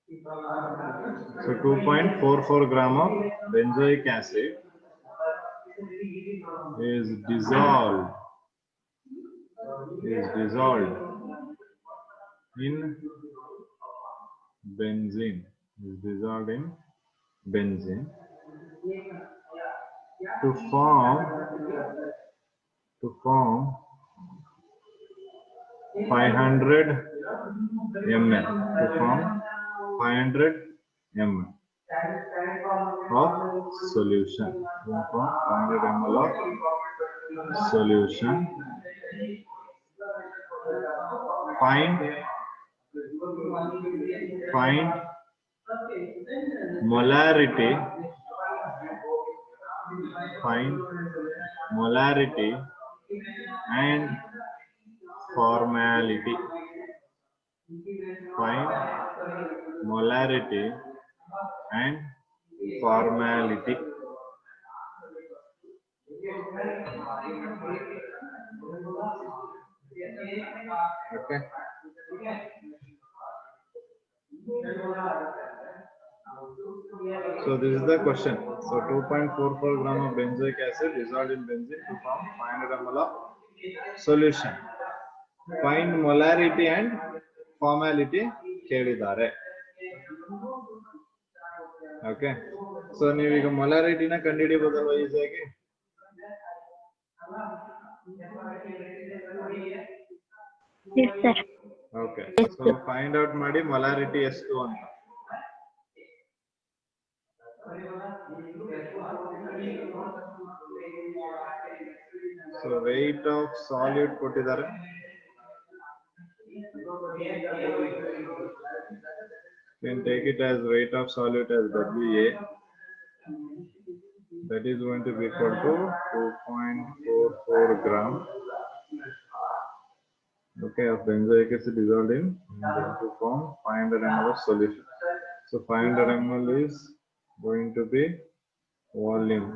So 2.44 gram of benzoic acid is dissolved in benzene. Is dissolved in benzene to form 500 ml. To form 500 ml of solution. To form 500 ml of solution. Find molarity. Find molarity and formality. Find molarity and formality. Okay. So this is the question. So 2.44 gram of benzoic acid dissolved in benzene to form 500 ml of solution. Find molarity and formality ಕೇಳಿದ್ದಾರೆ. Okay. So ನೀವೀಗ molarity ನ ಕಂಡುಹಿಡಿಯಬಹುದಲ್ವಾ ಈಸಿಯಾಗಿ? Yes, sir. Okay. So find out ಮಾಡಿ molarity ಎಷ್ಟು ಅಂತ. So weight of solute ಕೊಟ್ಟಿದ್ದಾರೆ. You can take it as weight of solute as WA. That is going to be equal to 2.44 gram. Okay, of benzoic acid dissolved in to form 500 ml of solution. So 500 ml is going to be volume.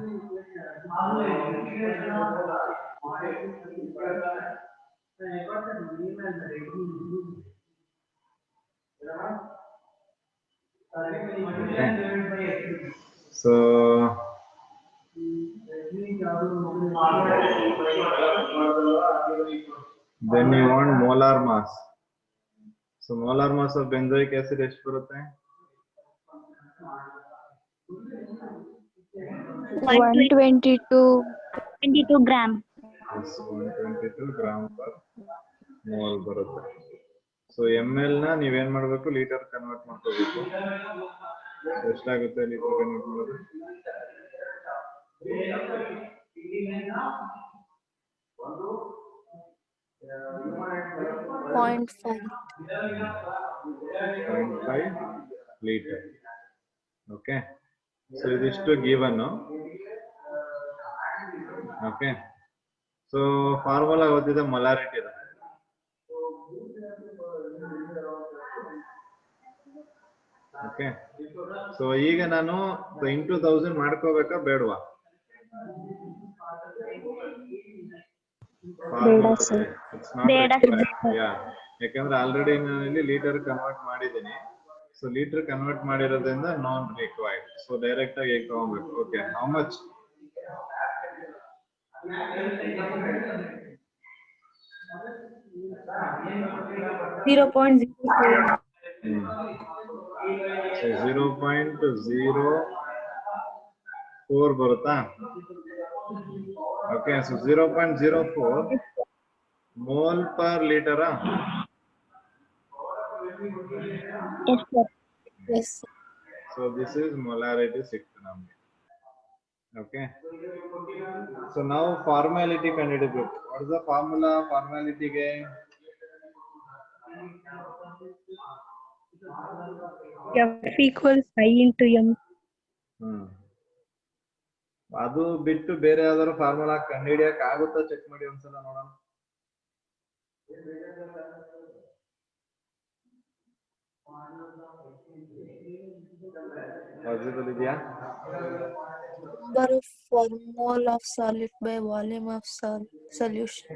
Okay. So then you want molar mass. So molar mass of benzoic acid ಎಷ್ಟು ಬರುತ್ತೆ? 122 gram. Yes, 122 gram per mole ಬರುತ್ತೆ. So ml ನ ನೀವೇನ್ ಮಾಡಬೇಕು litre convert ಮಾಡ್ಕೋಬೇಕು. ಎಷ್ಟಾಗುತ್ತೆ litre convert ಮಾಡೋದು? 0.5 liter. Okay. So ಇದಿಷ್ಟು given. Okay. So formula ಗೊತ್ತಿದೆ molarity ಇದೆ. Okay. So ಈಗ ನಾನು into 1000 ಮಾಡ್ಕೋಬೇಕಾ ಬೇಡವಾ? ಬೇಡ ಸರ್. ಬೇಡ. ಯಾಕಂದ್ರೆ ಆಲ್ರೆಡಿ ನಾನು ಇಲ್ಲಿ ಲೀಟರ್ ಕನ್ವರ್ಟ್ ಮಾಡಿದ್ದೀನಿ. ಸೊ ಲೀಟರ್ ಕನ್ವರ್ಟ್ ಮಾಡಿರೋದ್ರಿಂದ ನಾನ್ ರಿಕ್ವೈರ್ಡ್. ಸೊ ಡೈರೆಕ್ಟ್ ಆಗಿ ಹೇಗೆ ತಗೊಬೇಕು? Okay, how much? 0.04 ಬರುತ್ತಾ? Okay, so 0.04 mole per liter. Yes, sir. Yes, sir. So this is molarity ಸಿಕ್ತು ನಮಗೆ. Okay. So now formality ಕಂಡುಹಿಡಿಬೇಕು. What is the formula formality ಗೆ? F equals I into M. ಅದು ಬಿಟ್ಟು ಬೇರೆ ಯಾವ್ದಾದ್ರು ಫಾರ್ಮುಲಾ ಕಂಡುಹಿಡಿಯಕ್ ಆಗುತ್ತಾ? ಚೆಕ್ ಮಾಡಿ ಒಂದ್ಸಲ ನೋಡೋಣ. ಪಾಸಿಬಲ್ ಇದೆಯಾ? Number of formole of solid by volume of solution.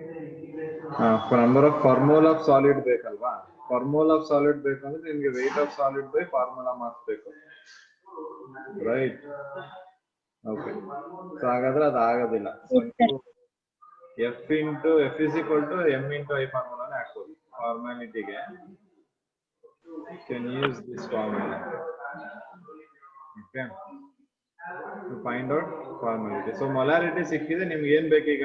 Number of formole of solid ಬೇಕಲ್ವಾ? per mole of solid ಬೇಕಂದ್ರೆ ನಿಮಗೆ weight of solid by formula mass ಬೇಕು, right? Okay, so ಹಾಗಾದ್ರೆ ಅದು ಆಗೋದಿಲ್ಲ. F is equal to m into I formula ಹಾಕೋದು ಫಾರ್ಮಾಲಿಟಿಗೆ. Can use this formula, okay, to find out formality. So molarity ಸಿಕ್ಕಿದೆ, ನಿಮ್ಗೆ ಏನ್ ಬೇಕೀಗ?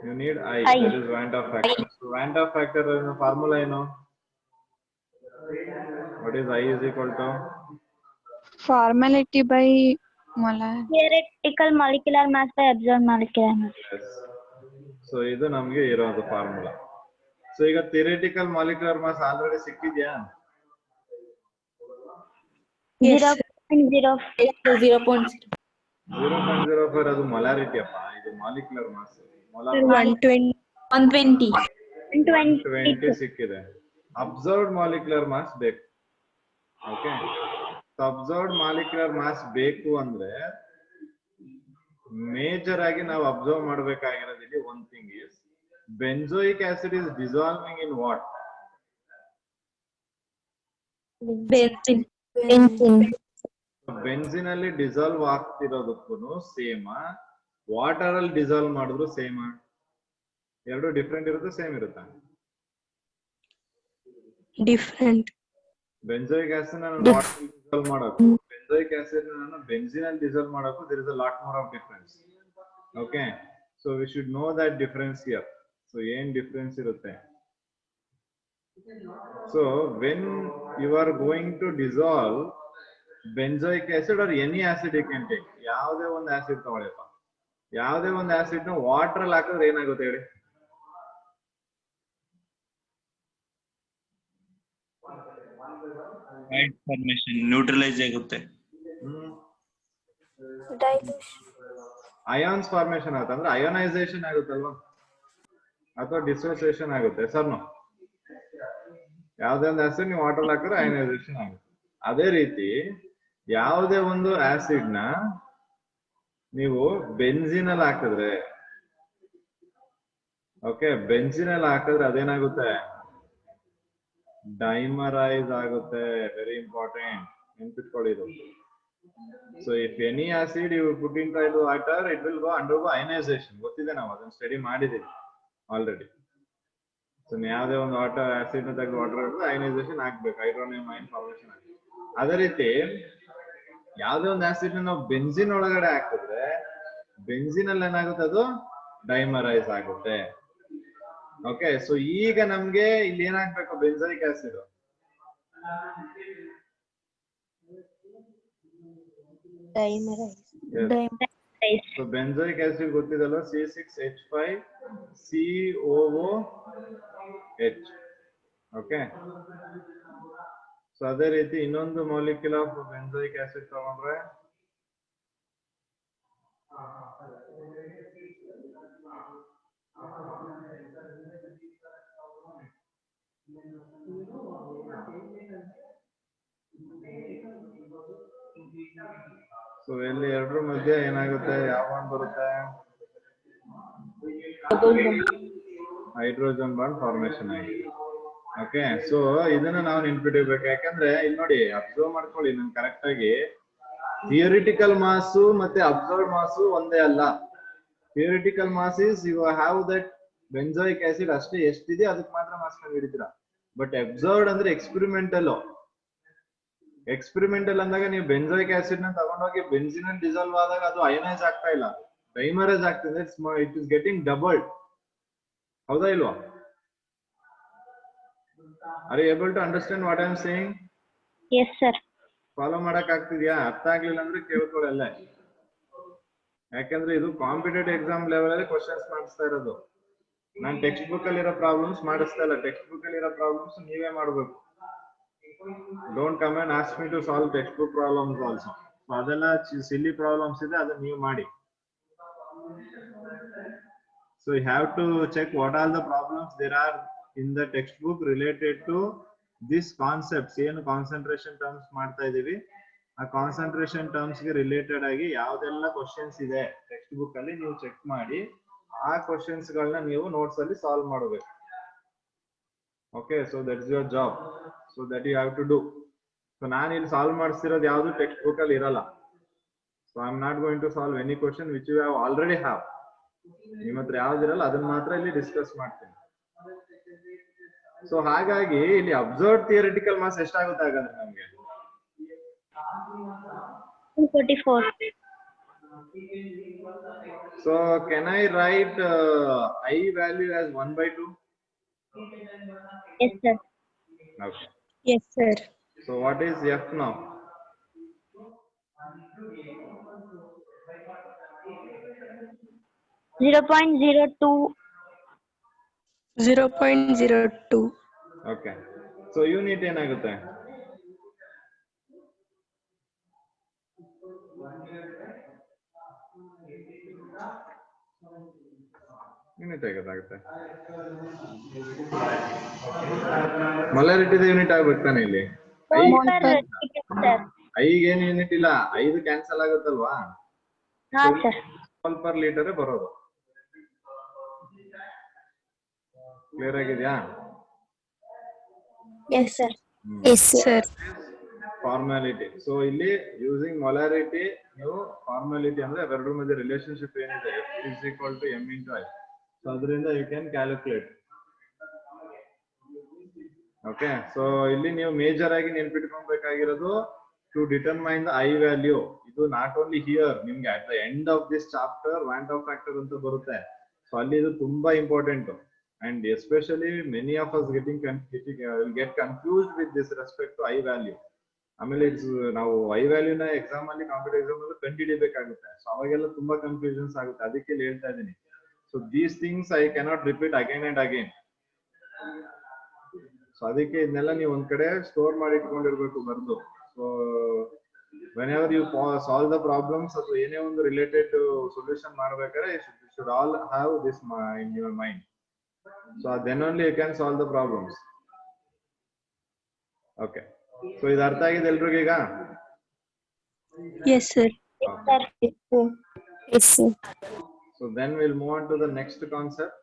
You need I, that is Van't Hoff factor. So Van't Hoff factor formula ಏನು? What is I is equal to? Formality by molar. Theoretical molecular mass by observed molecular mass. Yes. So ಇದು ನಮಗೆ ಇರೋದು formula. So ಈಗ theoretical molecular mass already ಸಿಕ್ಕಿದ್ಯಾ? 0.04 ಅದು molarity ಅಪ್ಪ, ಇದು molecular mass. 120 ಸಿಕ್ಕಿದೆ. Observed molecular mass ಬೇಕು. ಓಕೆ, ಅಬ್ಸರ್ವ್ಡ್ ಮಾಲಿಕ್ಯುಲರ್ ಮಾಸ್ ಬೇಕು ಅಂದ್ರೆ ಮೇಜರ್ ಆಗಿ ನಾವು ಅಬ್ಸರ್ವ್ ಮಾಡಬೇಕಾಗಿರೋದು ಇಲ್ಲಿ one thing is benzoic acid is dissolving in what? Benzene ಅಲ್ಲಿ ಡಿಸಾಲ್ವ್ ಆಗ್ತಿರೋದಕ್ಕೂ ಸೇಮ್, ವಾಟರ್ ಅಲ್ಲಿ ಡಿಸಾಲ್ವ್ ಮಾಡಿದ್ರು ಸೇಮ್? ಎರಡು ಡಿಫ್ರೆಂಟ್ ಇರುತ್ತೆ, ಸೇಮ್ ಇರುತ್ತಾ? Different. ಬೆನ್ಜೋಯಿಕ್ ಆಸಿಡ್ ನಾನು ವಾಟರ್ ಡಿಸಾಲ್ವ್ ಮಾಡೋಕು, ಬೆನ್ಜೋಯಿಕ್ ಆಸಿಡ್ ನಾನು ಬೆನ್ಸಿನ್ ಅಲ್ಲಿ ಡಿಸಾಲ್ವ್ ಮಾಡೋಕು, there is a lot more of difference. Okay, so we should know that difference here. So ಏನ್ ಡಿಫ್ರೆನ್ಸ್ ಇರುತ್ತೆ? So when you are going to dissolve benzoic acid or any acid you can take, ಯಾವುದೇ ಒಂದು acid ತಗೊಳ್ಳಿಪ್ಪ, ಯಾವುದೇ ಒಂದು acid ನ water ಅಲ್ಲಿ ಹಾಕಿದ್ರೆ ಏನಾಗುತ್ತೆ ಹೇಳಿ? ಫಾರ್ಮೇಶನ್ ನ್ಯೂಟ್ರಲೈಸ್ ಆಗುತ್ತೆ, ಅಯಾನ್ಸ್ ಫಾರ್ಮೇಶನ್ ಆಗುತ್ತೆ, ಅಂದ್ರೆ ಅಯೋನೈಸೇಷನ್ ಆಗುತ್ತಲ್ವಾ, ಅಥವಾ ಡಿಸೋಸಿಯೇಷನ್ ಆಗುತ್ತೆ. ಸರ್ನು ಯಾವುದೇ ಒಂದು ಆಸಿಡ್ ನೀವು ವಾಟರ್ ಹಾಕಿದ್ರೆ ಅಯೋನೈಸೇಷನ್ ಆಗುತ್ತೆ. ಅದೇ ರೀತಿ ಯಾವುದೇ ಒಂದು ಆಸಿಡ್ ನ ನೀವು ಬೆನ್ಸಿನ್ ಅಲ್ಲಿ ಹಾಕಿದ್ರೆ, ಓಕೆ, ಬೆನ್ಸಿನ್ ಅಲ್ಲಿ ಹಾಕಿದ್ರೆ ಅದೇನಾಗುತ್ತೆ? ಡೈಮರೈಸ್ ಆಗುತ್ತೆ. ವೆರಿ ಇಂಪಾರ್ಟೆಂಟ್, ನೆನ್ಪಿಟ್ಕೊಳ್ಳಿ ಇದು. So if any acid you put into water, it will go undergo ionisation. ಗೊತ್ತಿದೆ, ನಾವು ಅದನ್ನ ಸ್ಟಡಿ ಮಾಡಿದೀವಿ ಆಲ್ರೆಡಿ. ಸೊ ಯಾವುದೇ ಒಂದು ವಾಟರ್ ಆಸಿಡ್ ನ ತೆಗೆದು ವಾಟರ್ ಹಾಕಿದ್ರೆ ಅಯೋನೈಸೇಷನ್ ಆಗ್ಬೇಕು, ಹೈಡ್ರೋನಿಯಂ ಅಯಾನ್ ಫಾರ್ಮೇಷನ್ ಆಗ್ಬೇಕು. ಅದೇ ರೀತಿ ಯಾವುದೇ ಒಂದು ಆಸಿಡ್ ನಾವು ಬೆನ್ಸಿನ್ ಒಳಗಡೆ ಹಾಕಿದ್ರೆ ಬೆನ್ಸಿನ್ ಅಲ್ಲಿ ಏನಾಗುತ್ತೆ? ಅದು ಡೈಮರೈಸ್ ಆಗುತ್ತೆ. ಓಕೆ, ಸೊ ಈಗ ನಮ್ಗೆ ಇಲ್ಲಿ ಏನಾಗ್ಬೇಕು? Benzoic acid. So benzoic acid ಗೊತ್ತಿದಲ್ಲ, C6H5COOH. ಓಕೆ, ಸೊ ಅದೇ ರೀತಿ ಇನ್ನೊಂದು ಮಾಲಿಕ್ಯೂಲ್ ಆಫ್ ಬೆನ್ಜೋಯಿಕ್ ಆಸಿಡ್ ತಗೊಂಡ್ರೆ ಸೊ ಇಲ್ಲಿ ಎರಡರ ಮಧ್ಯೆ ಏನಾಗುತ್ತೆ? ಯಾವ ಬಾಂಡ್ ಬರುತ್ತೆ? ಹೈಡ್ರೋಜನ್ ಬಾಂಡ್ ಫಾರ್ಮೇಶನ್ ಆಗಿದೆ. ಓಕೆ, ಸೊ ಇದನ್ನ ನಾವು ನೆನ್ಪಿಡಬೇಕು. ಯಾಕಂದ್ರೆ ಇಲ್ಲಿ ನೋಡಿ, ಅಬ್ಸರ್ವ್ ಮಾಡ್ಕೊಳ್ಳಿ ನನ್ ಕರೆಕ್ಟ್ ಆಗಿ. ಥಿಯರಿಟಿಕಲ್ ಮಾಸ್ ಮತ್ತೆ ಅಬ್ಸರ್ವ್ ಮಾಸ್ ಒಂದೇ ಅಲ್ಲ. Theoretical mass is you have that benzoic acid ಅಷ್ಟೇ ಎಷ್ಟಿದೆ ಅದಕ್ಕೆ ಮಾತ್ರ ಮಾಸ್ ಕಂಡು ಹಿಡಿತೀರಾ. ಬಟ್ ಅಬ್ಸರ್ವ್ಡ್ ಅಂದ್ರೆ ಎಕ್ಸ್ಪೆರಿಮೆಂಟಲ್. ಎಕ್ಸ್ಪೆರಿಮೆಂಟಲ್ ಅಂದಾಗ ನೀವು ಬೆನ್ಜೋಯಿಕ್ ಆಸಿಡ್ ನ ತಗೊಂಡೋಗಿ ಬೆನ್ಸಿನ್ ಅಲ್ಲಿ ಡಿಸಾಲ್ವ್ ಆದಾಗ ಅದು ಅಯನೈಸ್ ಆಗ್ತಾ ಇಲ್ಲ, ಡೈಮರೈಸ್ ಆಗ್ತಿದೆ. It is getting doubled. ಹೌದಾ ಇಲ್ವಾ? Are you able to understand what I am saying? Yes sir. Follow ಮಾಡಕ್ ಆಗ್ತಿದ್ಯಾ? ಅರ್ಥ ಆಗ್ಲಿಲ್ಲ ಅಂದ್ರೆ ಕೇಳ್ಕೊಳ್ಳಲ್ಲ. ಯಾಕಂದ್ರೆ ಇದು ಕಾಂಪಿಟೇಟಿವ್ ಎಕ್ಸಾಮ್ ಲೆವೆಲ್ ಅಲ್ಲಿ ಕ್ವಶನ್ಸ್ ಮಾಡಿಸ್ತಾ ಇರೋದು. ನಾನು ಟೆಕ್ಸ್ಟ್ ಬುಕ್ ಅಲ್ಲಿ ಇರೋ ಪ್ರಾಬ್ಲಮ್ಸ್ ಮಾಡಿಸ್ತಾ ಇಲ್ಲ. ಟೆಕ್ಸ್ಟ್ ಬುಕ್ ಅಲ್ಲಿ ಇರೋ ಪ್ರಾಬ್ಲಮ್ಸ್ ನೀವೇ ಮಾಡ್ಬೇಕು. Don't come and ask me to solve textbook problems also. ಅದೆಲ್ಲ ಸಿಲ್ಲಿ ಪ್ರಾಬ್ಲಮ್ಸ್ ಇದೆ, ಅದನ್ನ ನೀವು ಮಾಡಿ. So you have to check what all the problems there are in the textbook related to this concepts. ಏನು concentration terms ಮಾಡ್ತಾ ಇದೀವಿ, ಆ concentration terms ಗೆ ರಿಲೇಟೆಡ್ ಆಗಿ ಯಾವ್ದೆಲ್ಲ ಕ್ವಶನ್ಸ್ ಇದೆ ಟೆಕ್ಸ್ಟ್ ಬುಕ್ ಅಲ್ಲಿ ನೀವು ಚೆಕ್ ಮಾಡಿ ಆ ಕ್ವಶನ್ಸ್ ಗಳನ್ನ ನೀವು ನೋಟ್ಸ್ ಅಲ್ಲಿ ಸಾಲ್ವ್ ಮಾಡಬೇಕು. Okay, so that's your job. So that you have to do. So ನಾನು ಇಲ್ಲಿ ಸಾಲ್ವ್ ಮಾಡಿಸ್ತಿರೋದು ಯಾವುದು ಟೆಕ್ಸ್ಟ್ ಬುಕ್ ಅಲ್ಲಿ ಇರಲ್ಲ. So I'm not going to solve any question which you have already have. ನಿಮ್ಮ ಹತ್ರ ಯಾವ್ದಿರಲ್ಲ ಅದನ್ನ ಮಾತ್ರ ಇಲ್ಲಿ ಡಿಸ್ಕಸ್ ಮಾಡ್ತೀನಿ. ಸೊ ಹಾಗಾಗಿ ಇಲ್ಲಿ ಅಬ್ಸರ್ವ್ ಥಿಯರಿಟಿಕಲ್ ಮಾಸ್ ಎಷ್ಟಾಗುತ್ತೆ ಹಾಗಾದ್ರೆ ನಮ್ಗೆ? 244. So can I write I value as 1/2? Yes, sir. Okay. Yes, sir. So what is F now? Zero point 0.02. 0.02. Okay. So unit ಏನಾಗುತ್ತೆ? ಯೂನಿಟ್ ಆಗುತ್ತೆ. ಮೊಲಾರಿಟಿ ಯೂನಿಟ್ ಆಗ್ಬೇಕು ತಾನೆ ಇಲ್ಲಿ? ಐಗೆ ಏನು ಯೂನಿಟ್ ಇಲ್ಲ, 5 ಕ್ಯಾನ್ಸಲ್ ಆಗುತ್ತಲ್ವಾ? ಹಾ ಸರ್. ಮೋಲ್ ಪರ್ ಲೀಟರ್ ಬರೋದು. Clear ಆಗಿದೆಯಾ? Yes, sir. Yes, sir. Formality. So ಇಲ್ಲಿ ಯೂಸಿಂಗ್ ಮೊಲಾರಿಟಿ ನೀವು ಫಾರ್ಮಾಲಿಟಿ ಅಂದ್ರೆ ಅವೆರಡರ ಮಧ್ಯೆ ರಿಲೇಶನ್ಶಿಪ್ ಏನಿದೆ F is equal to m into I. So ಅದರಿಂದ you can calculate. Okay, so ಇಲ್ಲಿ ನೀವು ಮೇಜರ್ ಆಗಿ ನೆನ್ಪಿಟ್ಕೊಬೇಕಾಗಿರೋದು to determine the I value. ಇದು ನಾಟ್ ಓನ್ಲಿ ಹಿಯರ್, ನಿಮ್ಗೆ at the end of this chapter van't Hoff factor ಅಂತ ಬರುತ್ತೆ. So ಅಲ್ಲಿ ಇದು ತುಂಬಾ important. And especially many of us will get confused with this respect to I value. ಆಮೇಲೆ it's ನಾವು I ವ್ಯಾಲ್ಯೂನ exam ಅಲ್ಲಿ competitive exam ಅಲ್ಲಿ ಕಂಡುಹಿಡಿಬೇಕಾಗುತ್ತೆ. ಸೊ ಅವಾಗೆಲ್ಲ ತುಂಬಾ ಕನ್ಫ್ಯೂಷನ್ಸ್ ಆಗುತ್ತೆ, ಅದಕ್ಕೆ ಹೇಳ್ತಾ ಇದ್ದೀನಿ. So these things I cannot repeat again and again. So ಅದಕ್ಕೆ ಇದನ್ನೆಲ್ಲ ನೀವು ಒಂದ್ ಕಡೆ ಸ್ಟೋರ್ ಮಾಡಿ ಇಟ್ಕೊಂಡಿರ್ಬೇಕು ಬರ್ದು. So whenever you solve the problems ಅಥವಾ ಏನೇ ಒಂದು ರಿಲೇಟೆಡ್ ಸೊಲ್ಯೂಷನ್ ಮಾಡ್ಬೇಕಾದ್ರೆ you should all have this in your mind. So then only you can solve the problems. Okay. So ಇದು ಅರ್ಥ ಆಗಿದೆ ಎಲ್ರಿಗೂ ಈಗ? Yes, sir. Yes, sir. So then we'll move on to the next concept.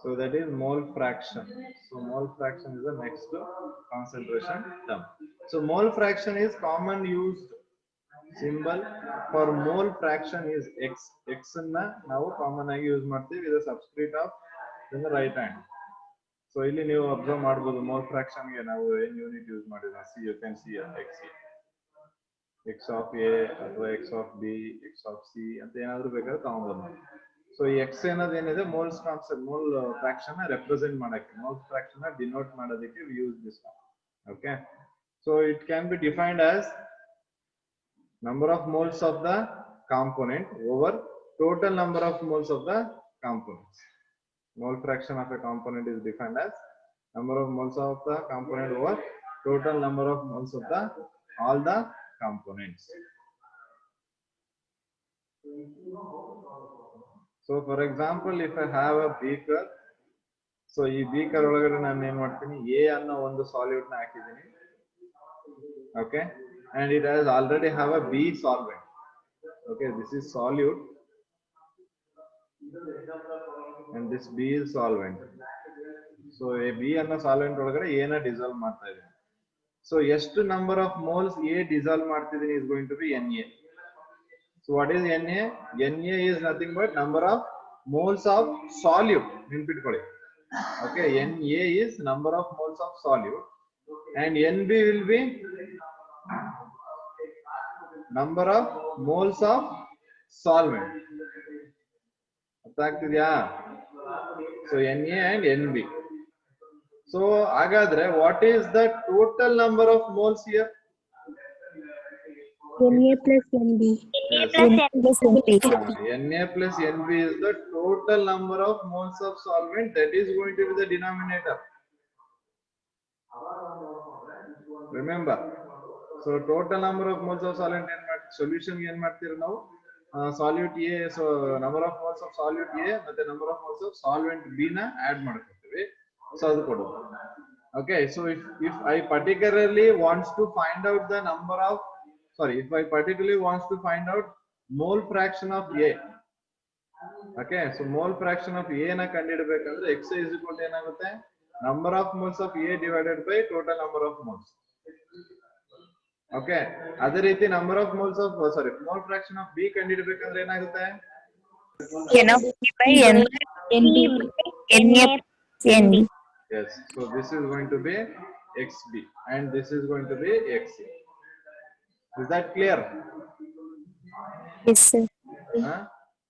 So that is mole fraction. So mole fraction is the next concentration term. So mole fraction is common used symbol for mole fraction is x. X na ನಾವು common ಆಗಿ use ಮಾಡ್ತೀವಿ with a subscript of in the right hand. So ಇಲ್ಲಿ ನೀವು observe ಮಾಡಬಹುದು mole fraction ಗೆ ನಾವು ಏನು unit use ಮಾಡಿದ್ವಿ. See you can see x of a ಅಥವಾ x of b, x of c ಅಂತ ಏನಾದರೂ ಬೇಕಾದ್ರೆ ತಗೊಂಡ್ಬಂದು. ಸೊ ಈ x ಅನ್ನೋದು ಏನಿದೆ ಮೋಲ್ಸ್ ಕಾನ್ಸೆಪ್ಟ್, ಮೋಲ್ ಫ್ರಾಕ್ಷನ್ ನ ರೆಪ್ರೆಸೆಂಟ್ ಮಾಡಕ್ಕೆ, ಮೋಲ್ ಫ್ರಾಕ್ಷನ್ ನ ಡಿನೋಟ್ ಮಾಡೋದಕ್ಕೆ we use this one. Okay, so it can be defined as number of moles of the component over total number of moles of the components. Mole fraction of a component is defined as number of moles of the component over total number of moles of the all the components. So for example, if I have a beaker, so ಈ beaker ಒಳಗಡೆ ನಾನು ಏನು ಮಾಡ್ತೀನಿ, A ಅನ್ನೋ ಒಂದು salute ನ ಹಾಕಿದ್ದೀನಿ. Okay, and it has already have a B solvent. Okay, this is solute and this B is solvent. So a B ಅನ್ನೋ solvent ಒಳಗಡೆ A ನ dissolve ಮಾಡ್ತಾ ಇದ್ದೀನಿ. So ಎಷ್ಟು number of moles A dissolve ಮಾಡ್ತಿದ್ದೀನಿ is going to be Na. So what is Na? Na is nothing but number of moles of solute. ನೆನ್ಪಿಟ್ಕೊಳ್ಳಿ. Okay, Na is number of moles of solute and Nb will be number of moles of solvent. ಅರ್ಥ ಆಗ್ತಿದ್ಯಾ? So Na and Nb. So ಹಾಗಾದ್ರೆ what is the total number of moles here? Na plus Nb. Na plus Nb is the total number of moles of solvent that is going to be the denominator. Remember, so total number of moles of solvent solution ಏನು ಮಾಡ್ತೀರಾ ನಾವು? Solute A, so number of moles of solute A ಮತ್ತೆ number of moles of solvent B ನ add ಮಾಡ್ಕೊತೀವಿ. So ಅದು ಕೊಡೋದು. Okay, so if I particularly wants to find out the number of, if I particularly wants to find out mole fraction of A, okay so mole fraction of A ನ ಕಂಡುಹಿಡಬೇಕಂದ್ರೆ x is equal to ಏನಾಗುತ್ತೆ number of moles of A divided by total number of moles. Okay ಅದೇ ರೀತಿ number of moles of mole fraction of B ಕಂಡುಹಿಡಬೇಕಂದ್ರೆ ಏನಾಗುತ್ತೆ N of P by N NB. NB. yes so this is going to be xb and this is going to be xc. is that clear? Yes, sir.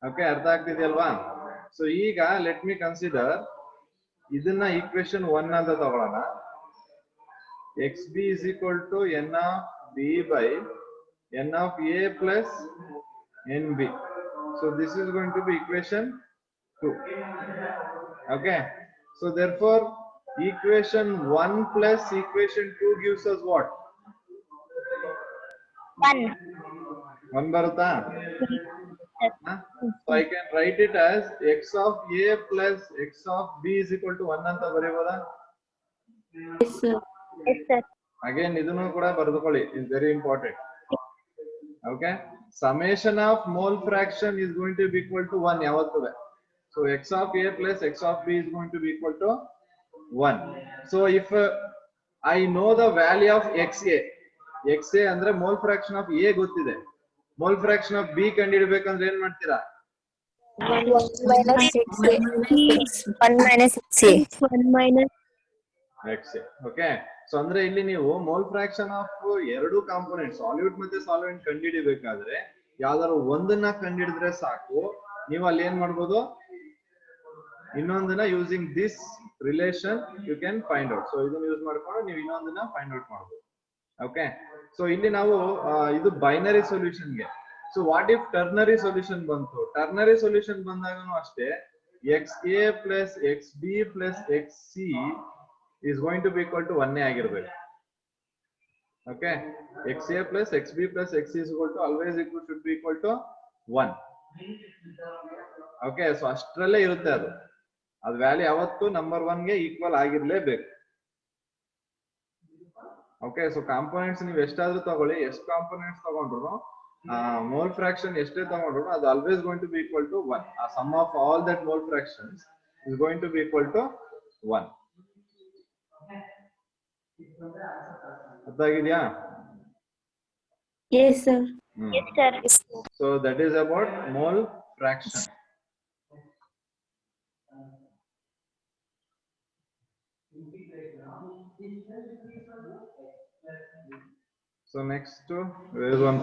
Okay ಅರ್ಥ ಆಗ್ತಿದೆಯಲ್ವಾ? So ಈಗ let me consider ಇದನ್ನ equation 1 ಅಂತ ತಗೊಳ್ಳೋಣ. xb is equal to n of b by n of a plus nb. So this is going to be equation 2. Okay, so therefore equation 1 plus equation 2 gives us what? 1 baruta. So I can write it as x of a plus x of b is equal to 1 anta bariboda? Yes, sir. Yes, sir. Again idunu kuda bardukolli, is very important. Okay, summation of mole fraction is going to be equal to 1 yavattu. So x of a plus x of b is going to be equal to 1. So if I know the value of xa ಅಂದ್ರೆ mole fraction of a ಗೊತ್ತಿದೆ, mole fraction of b ಕಂಡುಹಿಡಬೇಕಂದ್ರೆ ಏನು ಮಾಡ್ತೀರಾ? 1 minus XA. 1 minus XA. 1 minus xa. Okay, so ಅಂದ್ರೆ ಇಲ್ಲಿ ನೀವು mole fraction of ಎರಡು component solute ಮತ್ತೆ solvent ಕಂಡುಹಿಡಿಬೇಕಾದ್ರೆ ಯಾವ್ದಾದ್ರು ಒಂದನ್ನ ಕಂಡುಹಿಡಿದ್ರೆ ಸಾಕು, ನೀವು ಅಲ್ಲಿ ಏನ್ ಮಾಡ್ಬೋದು, ಇನ್ನೊಂದನ್ನ using this relation you can find out. So ಇದನ್ನ ಯೂಸ್ ಮಾಡ್ಕೊಂಡು ನೀವು ಇನ್ನೊಂದನ್ನ ಫೈಂಡ್ ಔಟ್ ಮಾಡ್ಬೋದು. ಓಕೆ, ಸೊ ಇಲ್ಲಿ ನಾವು ಇದು ಬೈನರಿ ಸೊಲ್ಯೂಷನ್ಗೆ. So what if ternary solution ಬಂತು? ಟರ್ನರಿ ಸೊಲ್ಯೂಷನ್ ಬಂದಾಗನು ಅಷ್ಟೇ XA plus XB plus XC is going to be equal to 1 ಆಗಿರಬೇಕು. Okay, XA plus XB plus XC is equal to always should be equal to 1. Okay, so ಅಷ್ಟರಲ್ಲೇ ಇರುತ್ತೆ ಅದು value ಯಾವತ್ತು number 1 ಗೆ equal ಆಗಿರ್ಲೇಬೇಕು. Okay, so components ನೀವು ಎಷ್ಟಾದ್ರೂ ತಗೊಳ್ಳಿ, ಎಷ್ಟು ಕಾಂಪೋನೆಂಟ್ಸ್ ತಗೊಂಡ್ರು ಮೋಲ್ ಫ್ರಾಕ್ಷನ್ ಎಷ್ಟೇ ತಗೊಂಡ್ರು ಅದು always going to be equal to 1. ಆ sum of all that mole fractions is going to be equal to 1. ಅರ್ಥ ಆಗಿದೆಯಾ? Yes, sir. Yes, sir. So that is about mole fraction. So next there is one.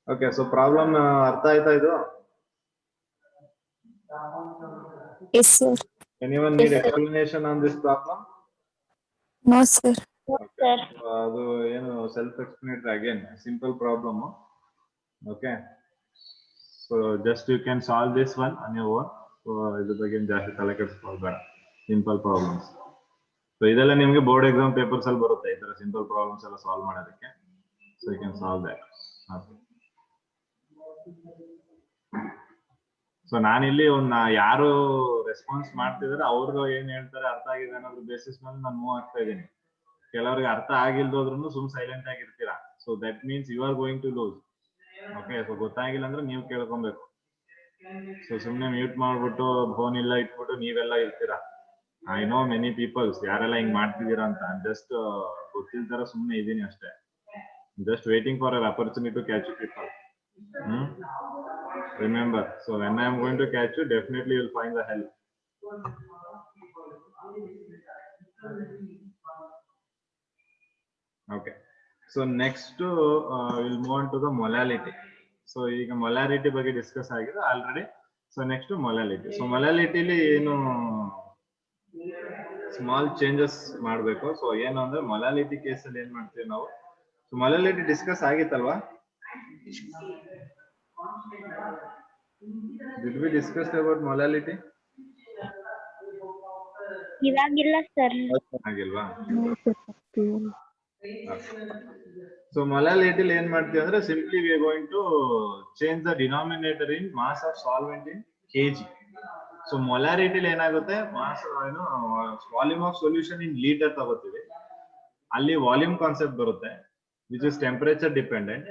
Okay, so problem ಅರ್ಥ ಆಯ್ತಾ ಇದು? Yes, sir. Anyone need explanation on this problem? No, sir. Okay. ಅದು ಏನು self explanatory again simple problem. Okay. So just you can solve this one on your own. So ಇದ್ರ ಬಗ್ಗೆ ಜಾಸ್ತಿ ತಲೆ ಕೆಡಿಸ್ಕೊಳ್ಬೇಡ. Simple problems. So ಇದೆಲ್ಲ ನಿಮಗೆ board exam papers ಅಲ್ಲಿ ಬರುತ್ತೆ ಈ ತರ ಸಿಂಪಲ್ ಪ್ರಾಬ್ಲಮ್ಸ್ ಎಲ್ಲ ಸಾಲ್ವ್ ಮಾಡೋದಕ್ಕೆ. So you can solve that. Okay. So ನಾನಿಲ್ಲಿ ಯಾರು ರೆಸ್ಪಾನ್ಸ್ ಮಾಡ್ತಿದಾರೆ ಅವ್ರಿಗೆ ಏನ್ ಹೇಳ್ತಾರೆ ಅರ್ಥ ಆಗಿದೆ ಅನ್ನೋದ್ರ ಬೇಸಿಸ್ ಮೇಲೆ ನಾನು ಮೂವ್ ಆಗ್ತಾ ಇದ್ದೀನಿ. ಕೆಲವರಿಗೆ ಅರ್ಥ ಆಗಿಲ್ದೋದ್ರೂ ಸುಮ್ ಸೈಲೆಂಟ್ ಆಗಿರ್ತೀರಾ. So that means you are going to lose. Okay, so ಗೊತ್ತಾಗಿಲ್ಲ ಅಂದ್ರೆ ನೀವು ಕೇಳ್ಕೊಬೇಕು. ಸೊ ಸುಮ್ನೆ ಮ್ಯೂಟ್ ಮಾಡ್ಬಿಟ್ಟು ಫೋನ್ ಇಲ್ಲ ಇಟ್ಬಿಟ್ಟು ನೀವೆಲ್ಲ ಇರ್ತೀರಾ. ಐ ನೋ ಮೆನಿ ಪೀಪಲ್ಸ್ ಯಾರೆಲ್ಲ ಹಿಂಗ್ ಮಾಡ್ತಿದ್ದೀರಾ ಅಂತ. ಜಸ್ಟ್ ಗೊತ್ತಿಲ್ದಾರ ಸುಮ್ನೆ ಇದೀನಿ ಅಷ್ಟೇ. Just waiting for uh opportunity to catch people. Remember, so when I am going to catch you, definitely you will find the help. Okay, so next we'll move on to the molality. So ಈಗ molality ಬಗ್ಗೆ discuss ಆಗಿದೆ already. So next molality. So molality li ಏನು small changes ಮಾಡಬೇಕು. So ಏನು ಅಂದ್ರೆ molality case ಅಲ್ಲಿ ಏನ್ ಮಾಡ್ತೀವಿ ನಾವು. ಸೊ molality ಡಿಸ್ಕಸ್ ಆಗಿತ್ತಲ್ವಾ? Did we discuss about molality? ಇವಾಗಿಲ್ಲ ಸರ್. ಆಗಿಲ್ವಾ? So molality ಏನ್ ಮಾಡ್ತೀವಿ ಅಂದ್ರೆ simply we are going to change the denominator in mass of solvent in kg. So molarity ಏನಾಗುತ್ತೆ, ಮಾಸ್ ಏನು volume of solution in litre ತಗೋತೀವಿ. ಅಲ್ಲಿ ವಾಲ್ಯೂಮ್ ಕಾನ್ಸೆಪ್ಟ್ ಬರುತ್ತೆ which is temperature dependent.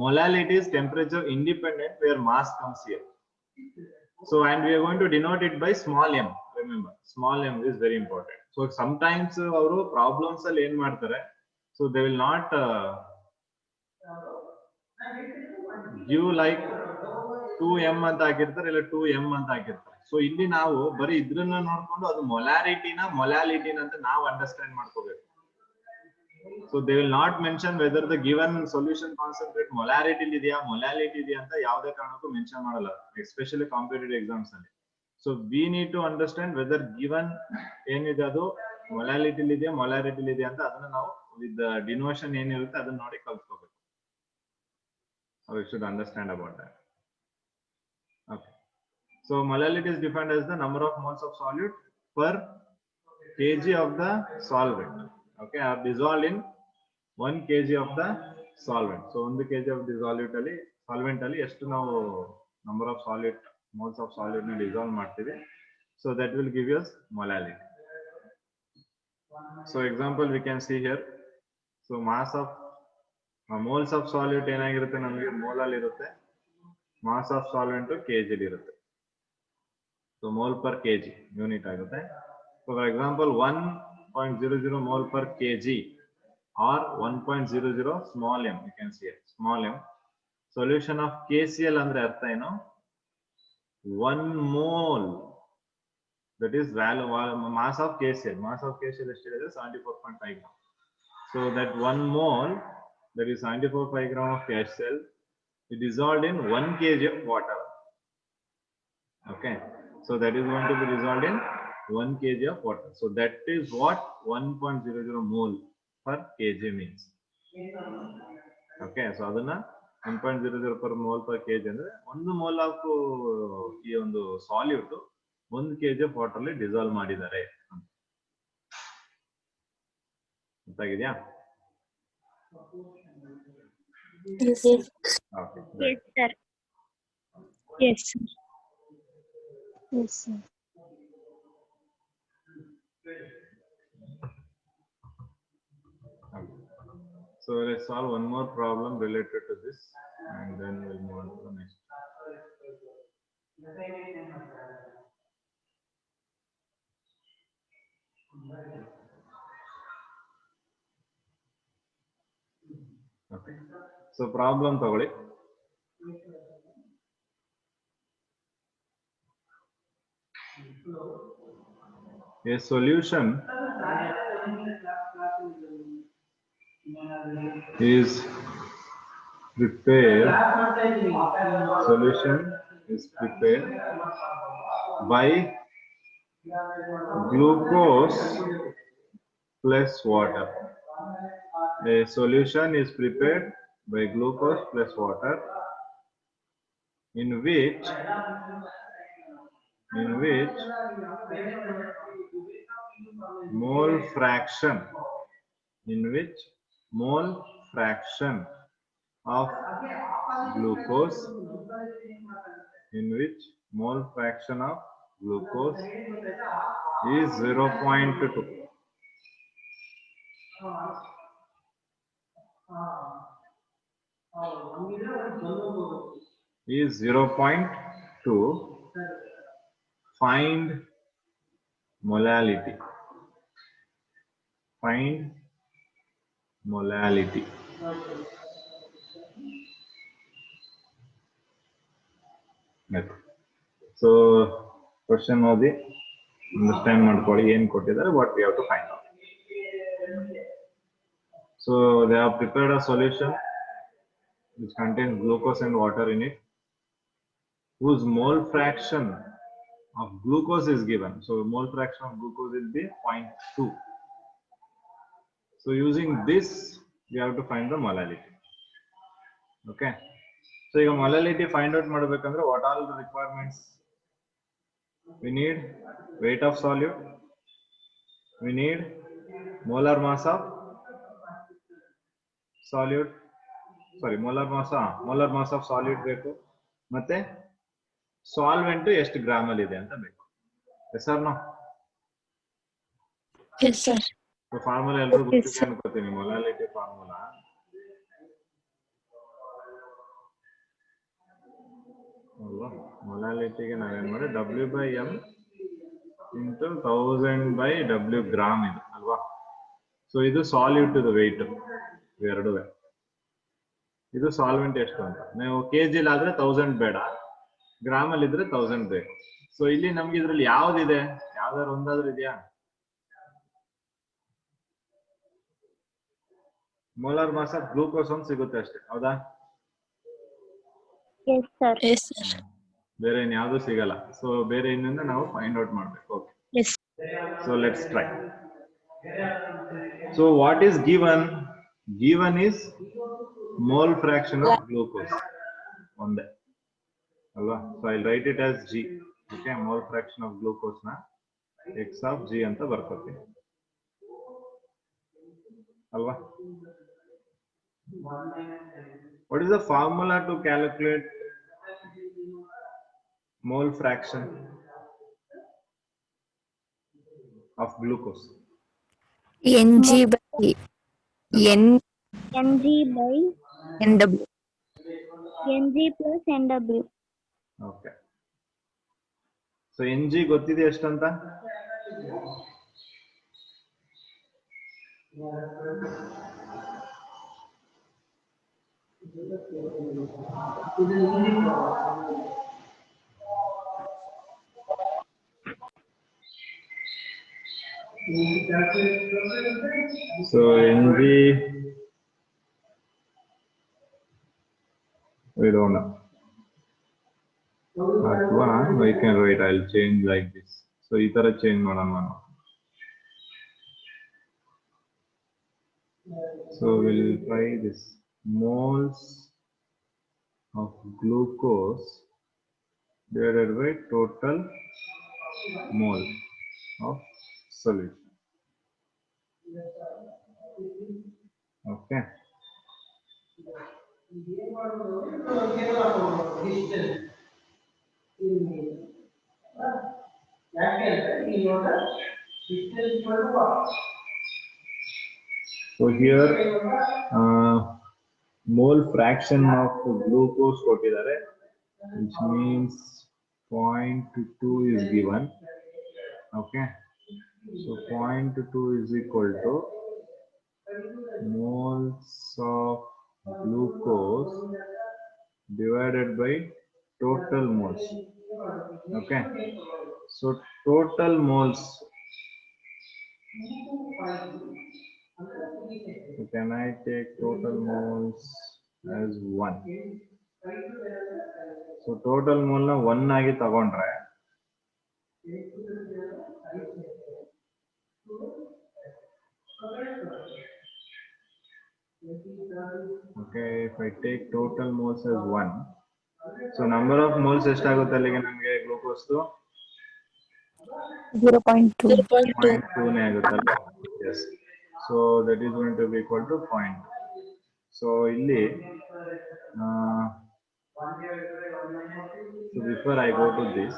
Molality is temperature independent where mass comes here. So and we are going to denote it by small m. Remember, small m is very important. So sometimes ಅವರು problems ಅಲ್ಲಿ ಏನ್ ಮಾಡ್ತಾರೆ, so they will not give like 2m ಅಂತ ಹಾಕಿರ್ತಾರೆ ಇಲ್ಲ 2m ಅಂತ ಹಾಕಿರ್ತಾರೆ. So ಇಲ್ಲಿ ನಾವು ಬರೀ ಇದ್ರನ್ನ ನೋಡ್ಕೊಂಡು ಅದು ಮೊಲಾಲಿಟಿನ ಅಂತ ನಾವು ಅಂಡರ್ಸ್ಟ್ಯಾಂಡ್ ಮಾಡ್ಕೋಬೇಕು. So they will not mention whether the given solution concentrate molarity ಇದೆಯಾ molality ಇದೆಯಾ ಅಂತ ಯಾವುದೇ ಕಾರಣಕ್ಕೂ ಮೆನ್ಷನ್ ಮಾಡಲ್ಲ, ಎಸ್ಪೆಷಲಿ ಕಾಂಪಿಟೇಟಿವ್ ಎಕ್ಸಾಮ್ಸ್ ಅಲ್ಲಿ. So we need to understand whether given ಏನಿದೆ ಅದು molality ಇದೆಯಾ molarity ಇದೆಯಾ ಅಂತ ಅದನ್ನ ನಾವು with the denotation ಏನಿರುತ್ತೆ ಅದನ್ನ ನೋಡಿ ಕಲ್ತ್ಕೋಬೇಕು. So we should understand about that. Okay. So molality is defined as the number of moles of solute per kg of the solvent. Okay, are dissolved in 1 kg of the solvent. So 1 kg of dissolvent ಅಲ್ಲಿ ಎಷ್ಟು ನಾವು number of solute moles of solute ನ dissolve ಮಾಡ್ತೀವಿ. So that will give us molality. So example we can see here. So mass of moles of solute ಏನಾಗಿರುತ್ತೆ ನಮಗೆ mole ಅಲ್ಲಿ ಇರುತ್ತೆ. mass of solvent kg ಅಲ್ಲಿ ಇರುತ್ತೆ. So mole per kg unit ಆಗುತ್ತೆ. So for example 1.00 mole per kg or 1.00 small m, you can see it, small m. Solution of KCl andre artha eno 1 mole, that is value mass of KCl estimated 74.5 gram. So that 1 mole, that is 74.5 gram of KCl is dissolved in 1 kg of water. Okay, so that is going to be dissolved in 1 kg of water. So that is what 1.00 mole per kg means. Okay, so adana 1.00 per mole per kg ಅಂದ್ರೆ 1 mole of ಈ ಒಂದು salute 1 kg of water ಅಲ್ಲಿ dissolve ಮಾಡಿದ್ದಾರೆ. ಗೊತ್ತಾಗಿದೆಯಾ? Yes. Okay. Yes sir. Yes, sir. Yes, sir. So let's solve one more problem related to this and then we'll move on to the next. Okay. So problem ತಗೊಳ್ಳಿ. A solution is prepared by glucose plus water. A solution is prepared by glucose plus water in which mole fraction of glucose is 0.2. Is 0.2. Find molality. So question odi understand ಮಾಡ್ಕೊಳ್ಳಿ ಏನು ಕೊಟ್ಟಿದ್ದಾರೆ, what we have to find out. So they have prepared a solution which contains glucose and water in it, whose mole fraction of glucose is given. So mole fraction of glucose will be 0.2. So using this we have to find the molality. Okay, so ಈಗ molality find out ಮಾಡಬೇಕಂದ್ರೆ what all the requirements we need? Weight of solute, we need molar mass of solute, molar mass of solute ಬೇಕು, ಮತ್ತೆ solvent ಎಷ್ಟು gram ಅಲ್ಲಿ ಇದೆ ಅಂತ ಬೇಕು. Yes or no? Yes, sir. Formula ಎಲ್ಲರೂ ಗೊತ್ತಿದೆ ಅನ್ಕೋತೀನಿ. ಮೊಲಾಲಿಟಿ ಫಾರ್ಮುಲಾ ಅಲ್ವಾ? ಮೊಲಾಲಿಟಿಗೆ ನಾವೇನ್ ಮಾಡಿ W/M into 1000/W ಗ್ರಾಮ್ ಇದೆ ಅಲ್ವಾ? ಸೊ ಇದು ಸಾಲ್ಯೂಟ್ ವೆಯ್ಟ್ ಎರಡೂ. ಇದು ಸಾಲ್ವೆಂಟ್ ಎಷ್ಟು ಅಂತ ನೀವು ಕೆಜಿ ಆದ್ರೆ 1000 ಬೇಡ, ಗ್ರಾಮ್ ಅಲ್ಲಿ ಇದ್ರೆ 1000 ಬೇಕು. ಸೊ ಇಲ್ಲಿ ನಮ್ಗೆ ಇದ್ರಲ್ಲಿ ಯಾವ್ದಿದೆ, ಯಾವ್ದಾದ್ರು ಒಂದಾದ್ರೂ ಇದೆಯಾ? ಮೋಲಾರ್ ಮಾಸ್ ಆಫ್ ಗ್ಲೂಕೋಸ್ ಒಂದು ಸಿಗುತ್ತೆ ಅಷ್ಟೇ, ಹೌದಾ? Yes, sir. Yes, sir. ಬೇರೆ ಇನ್ಯಾವುದೂ ಸಿಗಲ್ಲ. ಸೊ ಬೇರೆ ಇನ್ನೊಂದು ನಾವು ಫೈಂಡ್ ಔಟ್ ಮಾಡ್ಬೇಕು. Okay, Yes. So let's try. So what is given? Given is mole fraction of glucose ಒಂದೇ ಅಲ್ವಾ? So I right it as G. Okay, mole fraction of glucose ನ x of G ಅಂತ ಬರ್ಕೋತೀನಿ ಅಲ್ವಾ? What is the formula to calculate mole fraction of glucose? Ng by Mg by NW. Mg plus Nw. Okay. So Ng ಗೊತ್ತಿದೆ ಎಷ್ಟಂತ? So Ng, we don't know. Atva, I can write, I'll change like this. So ಈ ತರ change ಮಾಡೋಣ ನಾನು. So we'll try this. Moles of glucose divided by total mole of solution. Okay. So here mole fraction of glucose ಕೊಟ್ಟಿದ್ದಾರೆ, which means 0.2 is given. Okay, so 0.2 is equal to moles of glucose divided by total moles. Okay, so total moles, so can I take total moles as 1? So total mole na 1 ಆಗಿ ತಗೊಂಡ್ರೆ Okay, if I take total moles as 1, so number of moles ಎಷ್ಟಾಗುತ್ತೆ ಅಲ್ಲಿಗೆ ನಮಗೆ glucose 0.2. 0.2. 0.2 ನೇ ಆಗುತ್ತಲ್ಲ. Yes, so that is going to be equal to 0.2. So ಇಲ್ಲಿ so before I go to this,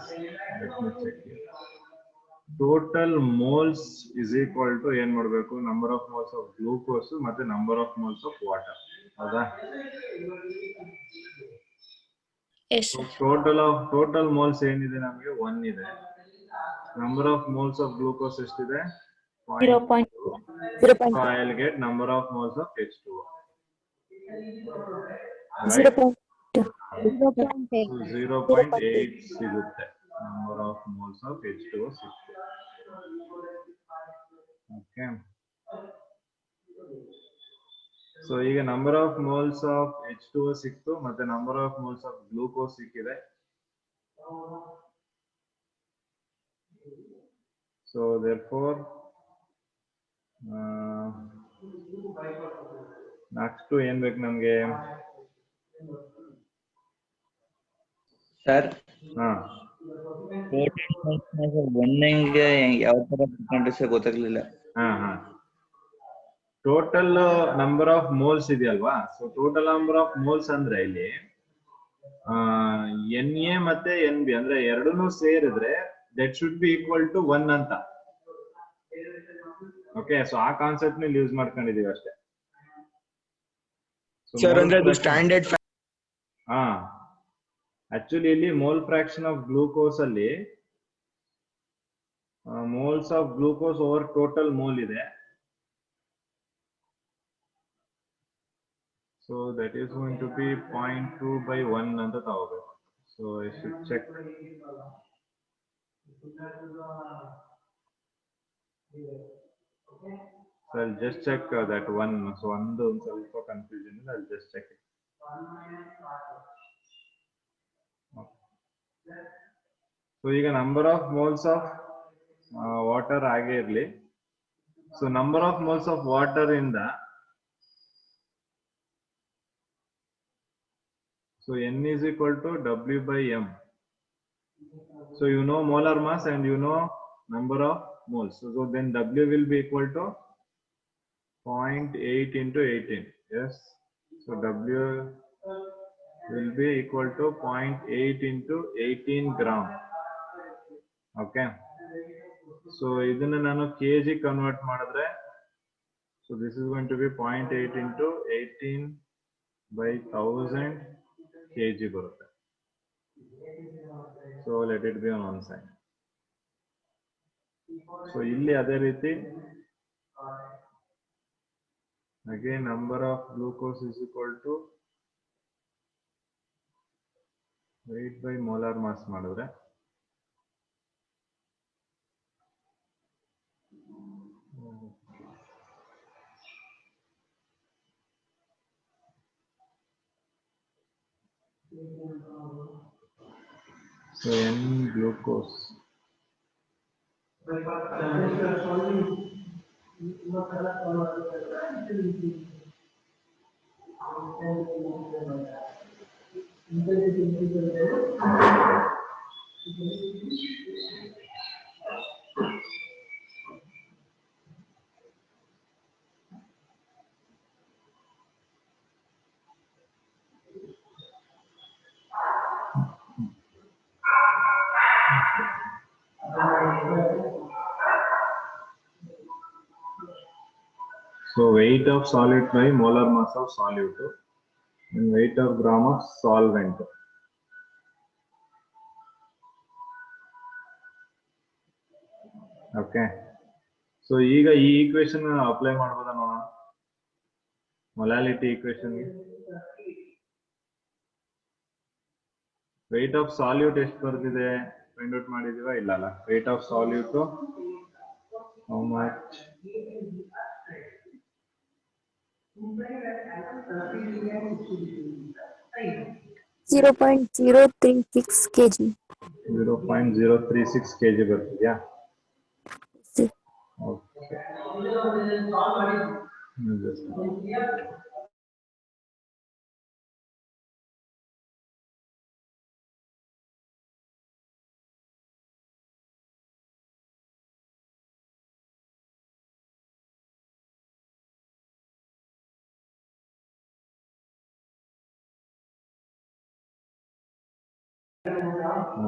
let me check here. Total moles is equal to ಏನ್ ಮಾಡಬೇಕು, number of moles of glucose ಮತ್ತೆ number of moles of water. ಹೌದಾ? Yes, sir. Total moles ಏನಿದೆ ನಮಗೆ 1 ಇದೆ. Number of moles of glucose ಎಷ್ಟಿದೆ? 0.2. 0.2. So I'll get number of moles of H2O. Right? 0.2. So 0.8 ಸಿಗುತ್ತೆ. Number of moles of H2O ಸಿಗುತ್ತೆ. Okay. So ಈಗ number of moles of H2O ಸಿಕ್ತು ಮತ್ತೆ number of moles of glucose ಸಿಕ್ಕಿದೆ. So therefore next ಏನ್ ಬೇಕು ನಮ್ಗೆ? ಸರ್ ಹಾ, ಒಂದಂಗೆ ಯಾವ ತರ ಕಂಡ್ರೆ ಗೊತ್ತಾಗ್ಲಿಲ್ಲ. ಹಾ ಟೋಟಲ್ ನಂಬರ್ ಆಫ್ ಮೋಲ್ಸ್ ಇದೆಯಲ್ವಾ? So total number of moles ಅಂದ್ರೆ ಇಲ್ಲಿ NA ಮತ್ತೆ NB ಅಂದ್ರೆ ಎರಡನ್ನೂ ಸೇರಿದ್ರೆ that should be equal to 1 ಅಂತ. ಓಕೆ, ಸೊ ಆ ಕಾನ್ಸೆಪ್ಟ್ ನಲ್ಲಿ ಯೂಸ್ ಮಾಡ್ಕೊಂಡಿದೀವಿ ಅಷ್ಟೇ. ಸರ್ ಅಂದ್ರೆ ಅದು ಸ್ಟ್ಯಾಂಡರ್ಡ್ ಹಾ, ಆಕ್ಚುಲಿ ಇಲ್ಲಿ ಮೋಲ್ ಫ್ರಾಕ್ಷನ್ ಆಫ್ ಗ್ಲೂಕೋಸ್ ಅಲ್ಲಿ moles of glucose over total mole ಇದೆ. So that is going to be 0.2 by 1 ಅಂತ ತಗೋಬೇಕು. So I should check. So I'll just check that one. So ಒಂದು ಸ್ವಲ್ಪ confusion is, I'll just check it. So ಈಗ number of moles of water ಹಾಗೆ ಇರಲಿ. So number of moles of water ಇಂದ so N is equal to W by M. So you know molar mass and you know number of moles. So then W will be equal to 0.8 into 18. Yes. So W will be equal to 0.8 into 18 gram. Okay. So ಇದನ್ನ ನಾನು kg convert ಮಾಡಿದ್ರೆ, so this is going to be 0.8 into 18 by 1000 kg ಬರುತ್ತೆ. So let it be on one side. So ಇಲ್ಲಿ ಅದೇ ರೀತಿ again number of glucose is equal to weight by molar mass ಮಾಡಿದ್ರೆ so N glucose so weight of solid by molar mass of solute and weight of gram of solvent. Okay, so ಈಗ ಈ equation apply ಮಾಡಬಹುದಾ ನೋಡೋಣ. Molality equation ಗೆ weight of solute ಎಷ್ಟು ಬರ್ತಿದೆ find out ಮಾಡಿದೀವಾ? ಇಲ್ಲ ಅಲ್ಲ. weight of solute how much? 0.036 kg. 0.036 kg ಬರ್ತಿದ್ಯಾ? ಓಕೆ.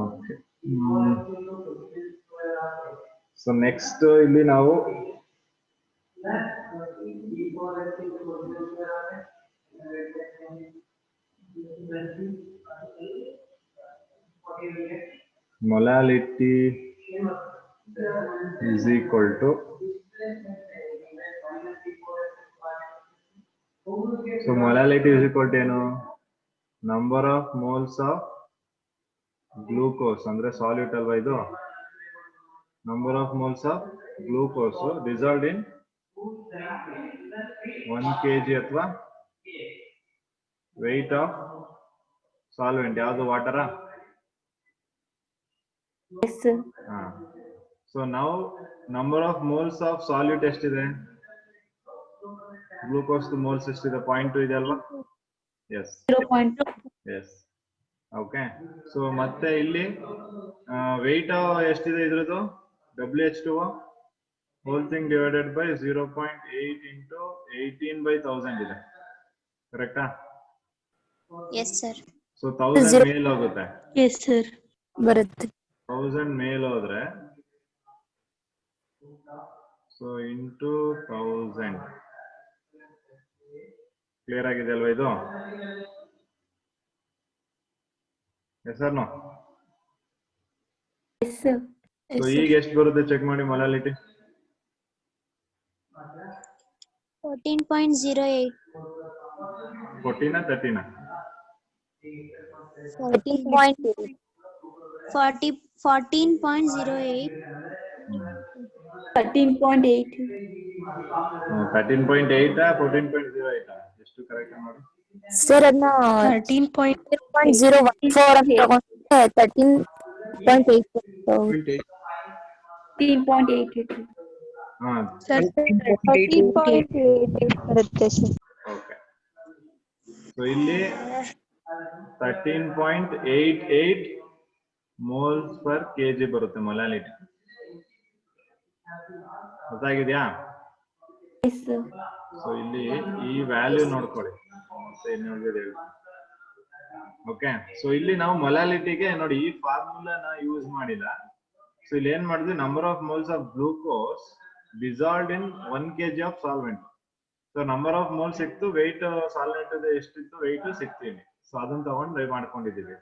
ಓಕೆ. ಸೊ ನೆಕ್ಸ್ಟ್ ಇಲ್ಲಿ ನಾವು molality is equal to, so molality is equal to ಏನು? Number of moles of glucose ಅಂದ್ರೆ solute ಅಲ್ವಾ ಇದು? Number of moles of glucose dissolved in 1 kg ಅಥವಾ weight of solvent ಯಾವುದು? Water? Yes, sir. So ನಾವು number of moles of salute ಎಷ್ಟಿದೆ? Glucose moles ಎಷ್ಟಿದೆ? 0.2 ಇದೆ ಅಲ್ವಾ? ಎಸ್ 0.2. ಎಸ್. ಓಕೆ. ಸೊ ಮತ್ತೆ ಇಲ್ಲಿ ವೆಯ್ಟ್ ಎಷ್ಟಿದೆ ಇದ್ರದ್ದು? WH2 whole thing divided by 0.8 into 18/1000 ಇದೆ. ಕರೆಕ್ಟಾ? Yes sir. ಸೊ 1000 ಮೇಲ್ ಹೋಗುತ್ತೆ. Yes sir. ಬರುತ್ತೆ. 1000 ಮೇಲ್ ಹೋದ್ರೆ ಸೊ ಇಂಟು 1000 ಕ್ಲಿಯರ್ ಆಗಿದೆ ಅಲ್ವಾ ಇದು? Yes sir no? Yes, sir. ಸೊ ಈಗ ಎಷ್ಟು ಬರುತ್ತೆ ಚೆಕ್ ಮಾಡಿ ಮೊಲಾಲಿಟಿ? 14.08. 14 13 14.08. 13.08. 13.8. 13.8 14.08 ಎಷ್ಟು ಕರೆಕ್ಟ್ ನೋಡಿ? ಸರ್ ಅದನ್ನ 13.014 ಅಂತ ತಗೊಂಡ್ರೆ 13.8 13.8. ಹಾ ಸರ್ 13.8 ಬರುತ್ತೆ ಸರ್. ಓಕೆ. ಸೊ ಇಲ್ಲಿ 13.88 moles per kg ಬರುತ್ತೆ ಮೊಲಾಲಿಟಿ. ಗೊತ್ತಾಗಿದ್ಯಾ? Yes, sir. ಸೊ ಇಲ್ಲಿ ಈ ವ್ಯಾಲ್ಯೂ ನೋಡ್ಕೊಳ್ಳಿ ಮತ್ತೆ ಇನ್ನೊಂದು. ಓಕೆ. ಸೊ ಇಲ್ಲಿ ನಾವು ಮೊಲಾಲಿಟಿಗೆ ನೋಡಿ ಈ ಫಾರ್ಮುಲಾನ ಯೂಸ್ ಮಾಡಿಲ್ಲ. ಸೊ ಇಲ್ಲಿ ಏನ್ ಮಾಡಿದ್ವಿ? Number of moles of glucose dissolved in 1 kg of solvent. So number of moles ಸಿಕ್ತು, ವೆಯ್ಟ್ ಸಾಲ್ವೆಂಟ್ ಎಷ್ಟಿತ್ತು ವೆಯ್ಟ್ ಸಿಕ್ತೀವಿ. ಸೊ ಅದನ್ನ ತಗೊಂಡು ಡ್ರೈವ್ ಮಾಡ್ಕೊಂಡಿದ್ದೀವಿ.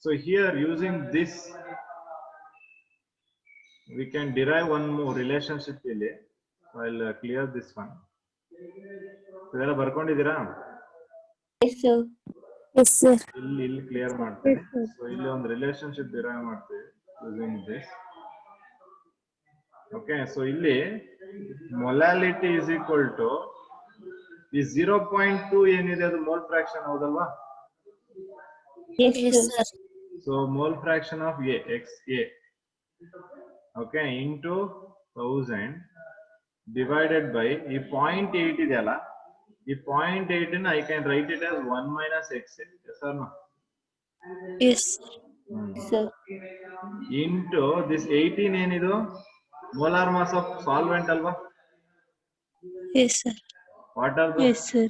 So here using this we can derive one more relationship ಇಲ್ಲಿ. I'll clear this one. ಇದೆಲ್ಲ ಬರ್ಕೊಂಡಿದ್ದೀರಾ? Yes, sir. Yes, sir. ಇಲ್ಲಿ clear ಮಾಡ್ತೀನಿ. So ಇಲ್ಲಿ ಒಂದು ರಿಲೇಶನ್ಶಿಪ್ ಡಿರೈವ್ ಮಾಡ್ತೀವಿ using this. ಓಕೆ. ಸೊ ಇಲ್ಲಿ ಮೊಲಾಲಿಟಿ is equal to ಈ 0.2 ಏನಿದೆ ಅದು ಮೋಲ್ ಫ್ರಾಕ್ಷನ್ ಹೌದಲ್ವಾ? Yes, sir. So mole fraction of A, XA, okay, into 1000 divided by ಈ 0.8 ಇದೆಯಲ್ಲ, ಈ 0.8 I can write it as 1 minus XA. Yes or no? Yes. Sir. Into this 18 ಏನಿದು? molar mass of solvent ಅಲ್ವಾ? Yes sir. What are the? Yes sir.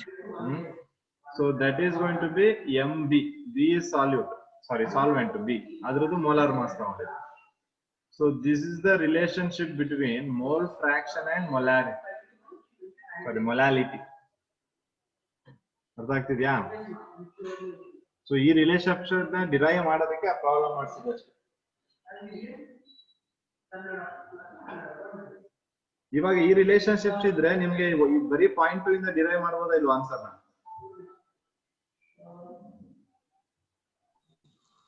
So that is going to be MB. B is solute. Sorry, solvent B. Adradu molar mass ತಗೊಂಡಿದೆ. So this is the relationship between mole fraction and molarity. Sorry, molality. ಅರ್ಥ ಆಗ್ತಿದ್ಯಾ? So ಈ relationship ನ derive ಮಾಡೋದಕ್ಕೆ ಆ problem ಮಾಡ್ಸಿದ್ದೆ ಅಷ್ಟೇ. ಇವಾಗ ಈ ರಿಲೇಶನ್ಶಿಪ್ಸ್ ಇದ್ರೆ ನಿಮ್ಗೆ ಬರೀ 0.2 ಇಂದ ಡಿರೈವ್ ಮಾಡಬಹುದಾ ಇಲ್ವಾ ಆನ್ಸರ್ ನ?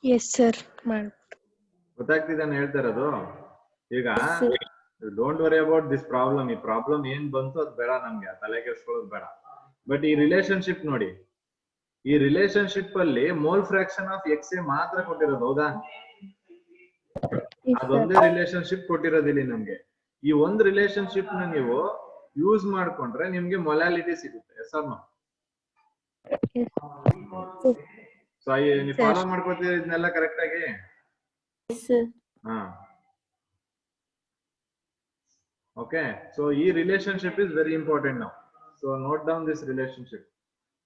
Yes sir. ಗೊತ್ತಾಗ್ತಿದೆ ನಾನು ಹೇಳ್ತಾ ಇರೋದು. ಈಗ don't worry about this problem. ಈ ಪ್ರಾಬ್ಲಮ್ ಏನ್ ಬಂತು ಅದು ಬೇಡ, ನಮ್ಗೆ ತಲೆ ಕೆಡಿಸ್ಕೊಳ್ಳೋದು ಬೇಡ. ಬಟ್ ಈ ರಿಲೇಶನ್ಶಿಪ್ ನೋಡಿ, ಈ ರಿಲೇಶನ್ಶಿಪ್ ಅಲ್ಲಿ mole fraction of X A ಮಾತ್ರ ಕೊಟ್ಟಿರೋದು, ಹೌದಾ? ಅದೊಂದೇ ರಿಲೇಶನ್ಶಿಪ್ ಕೊಟ್ಟಿರೋದಿಲ್ಲ ನಮ್ಗೆ. ಈ ಒಂದು ರಿಲೇಶನ್ಶಿಪ್ ನ ನೀವು ಯೂಸ್ ಮಾಡ್ಕೊಂಡ್ರೆ ನಿಮ್ಗೆ ಮೊಲಾಲಿಟಿ ಸಿಗುತ್ತೆ. Yes or no? ಸೊ ನೀವು ಫಾಲೋ ಮಾಡ್ಕೊತೀರಿ ಇದನ್ನೆಲ್ಲ ಕರೆಕ್ಟ್ ಆಗಿ? ಹಾ, ಓಕೆ. ಸೊ ಈ ರಿಲೇಶನ್ಶಿಪ್ ಇಸ್ ವೆರಿ ಇಂಪಾರ್ಟೆಂಟ್ ನಾವು. So note down this relationship.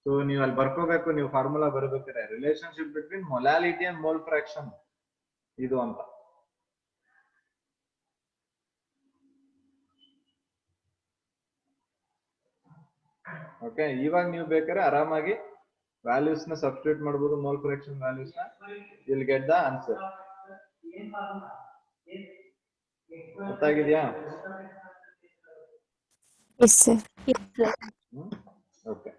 So ನೀವು ಅಲ್ಲಿ ಬರ್ಕೋಬೇಕು, ನೀವು ಫಾರ್ಮುಲಾ ಬರಬೇಕಾದ್ರೆ relationship between molality and mole fraction ಇದು ಅಂತ. ಓಕೆ, ಇವಾಗ ನೀವು ಬೇಕಾದ್ರೆ ಆರಾಮಾಗಿ ವ್ಯಾಲ್ಯೂಸ್ ನ ಸಬ್ಸ್ಟಿಟ್ಯೂಟ್ ಮಾಡಬಹುದು, ಮೋಲ್ ಫ್ರಾಕ್ಷನ್ ವ್ಯಾಲ್ಯೂಸ್ ನ. Will get the answer. ಗೊತ್ತಾಗಿದ್ಯಾ? Yes, sir. ಓಕೆ.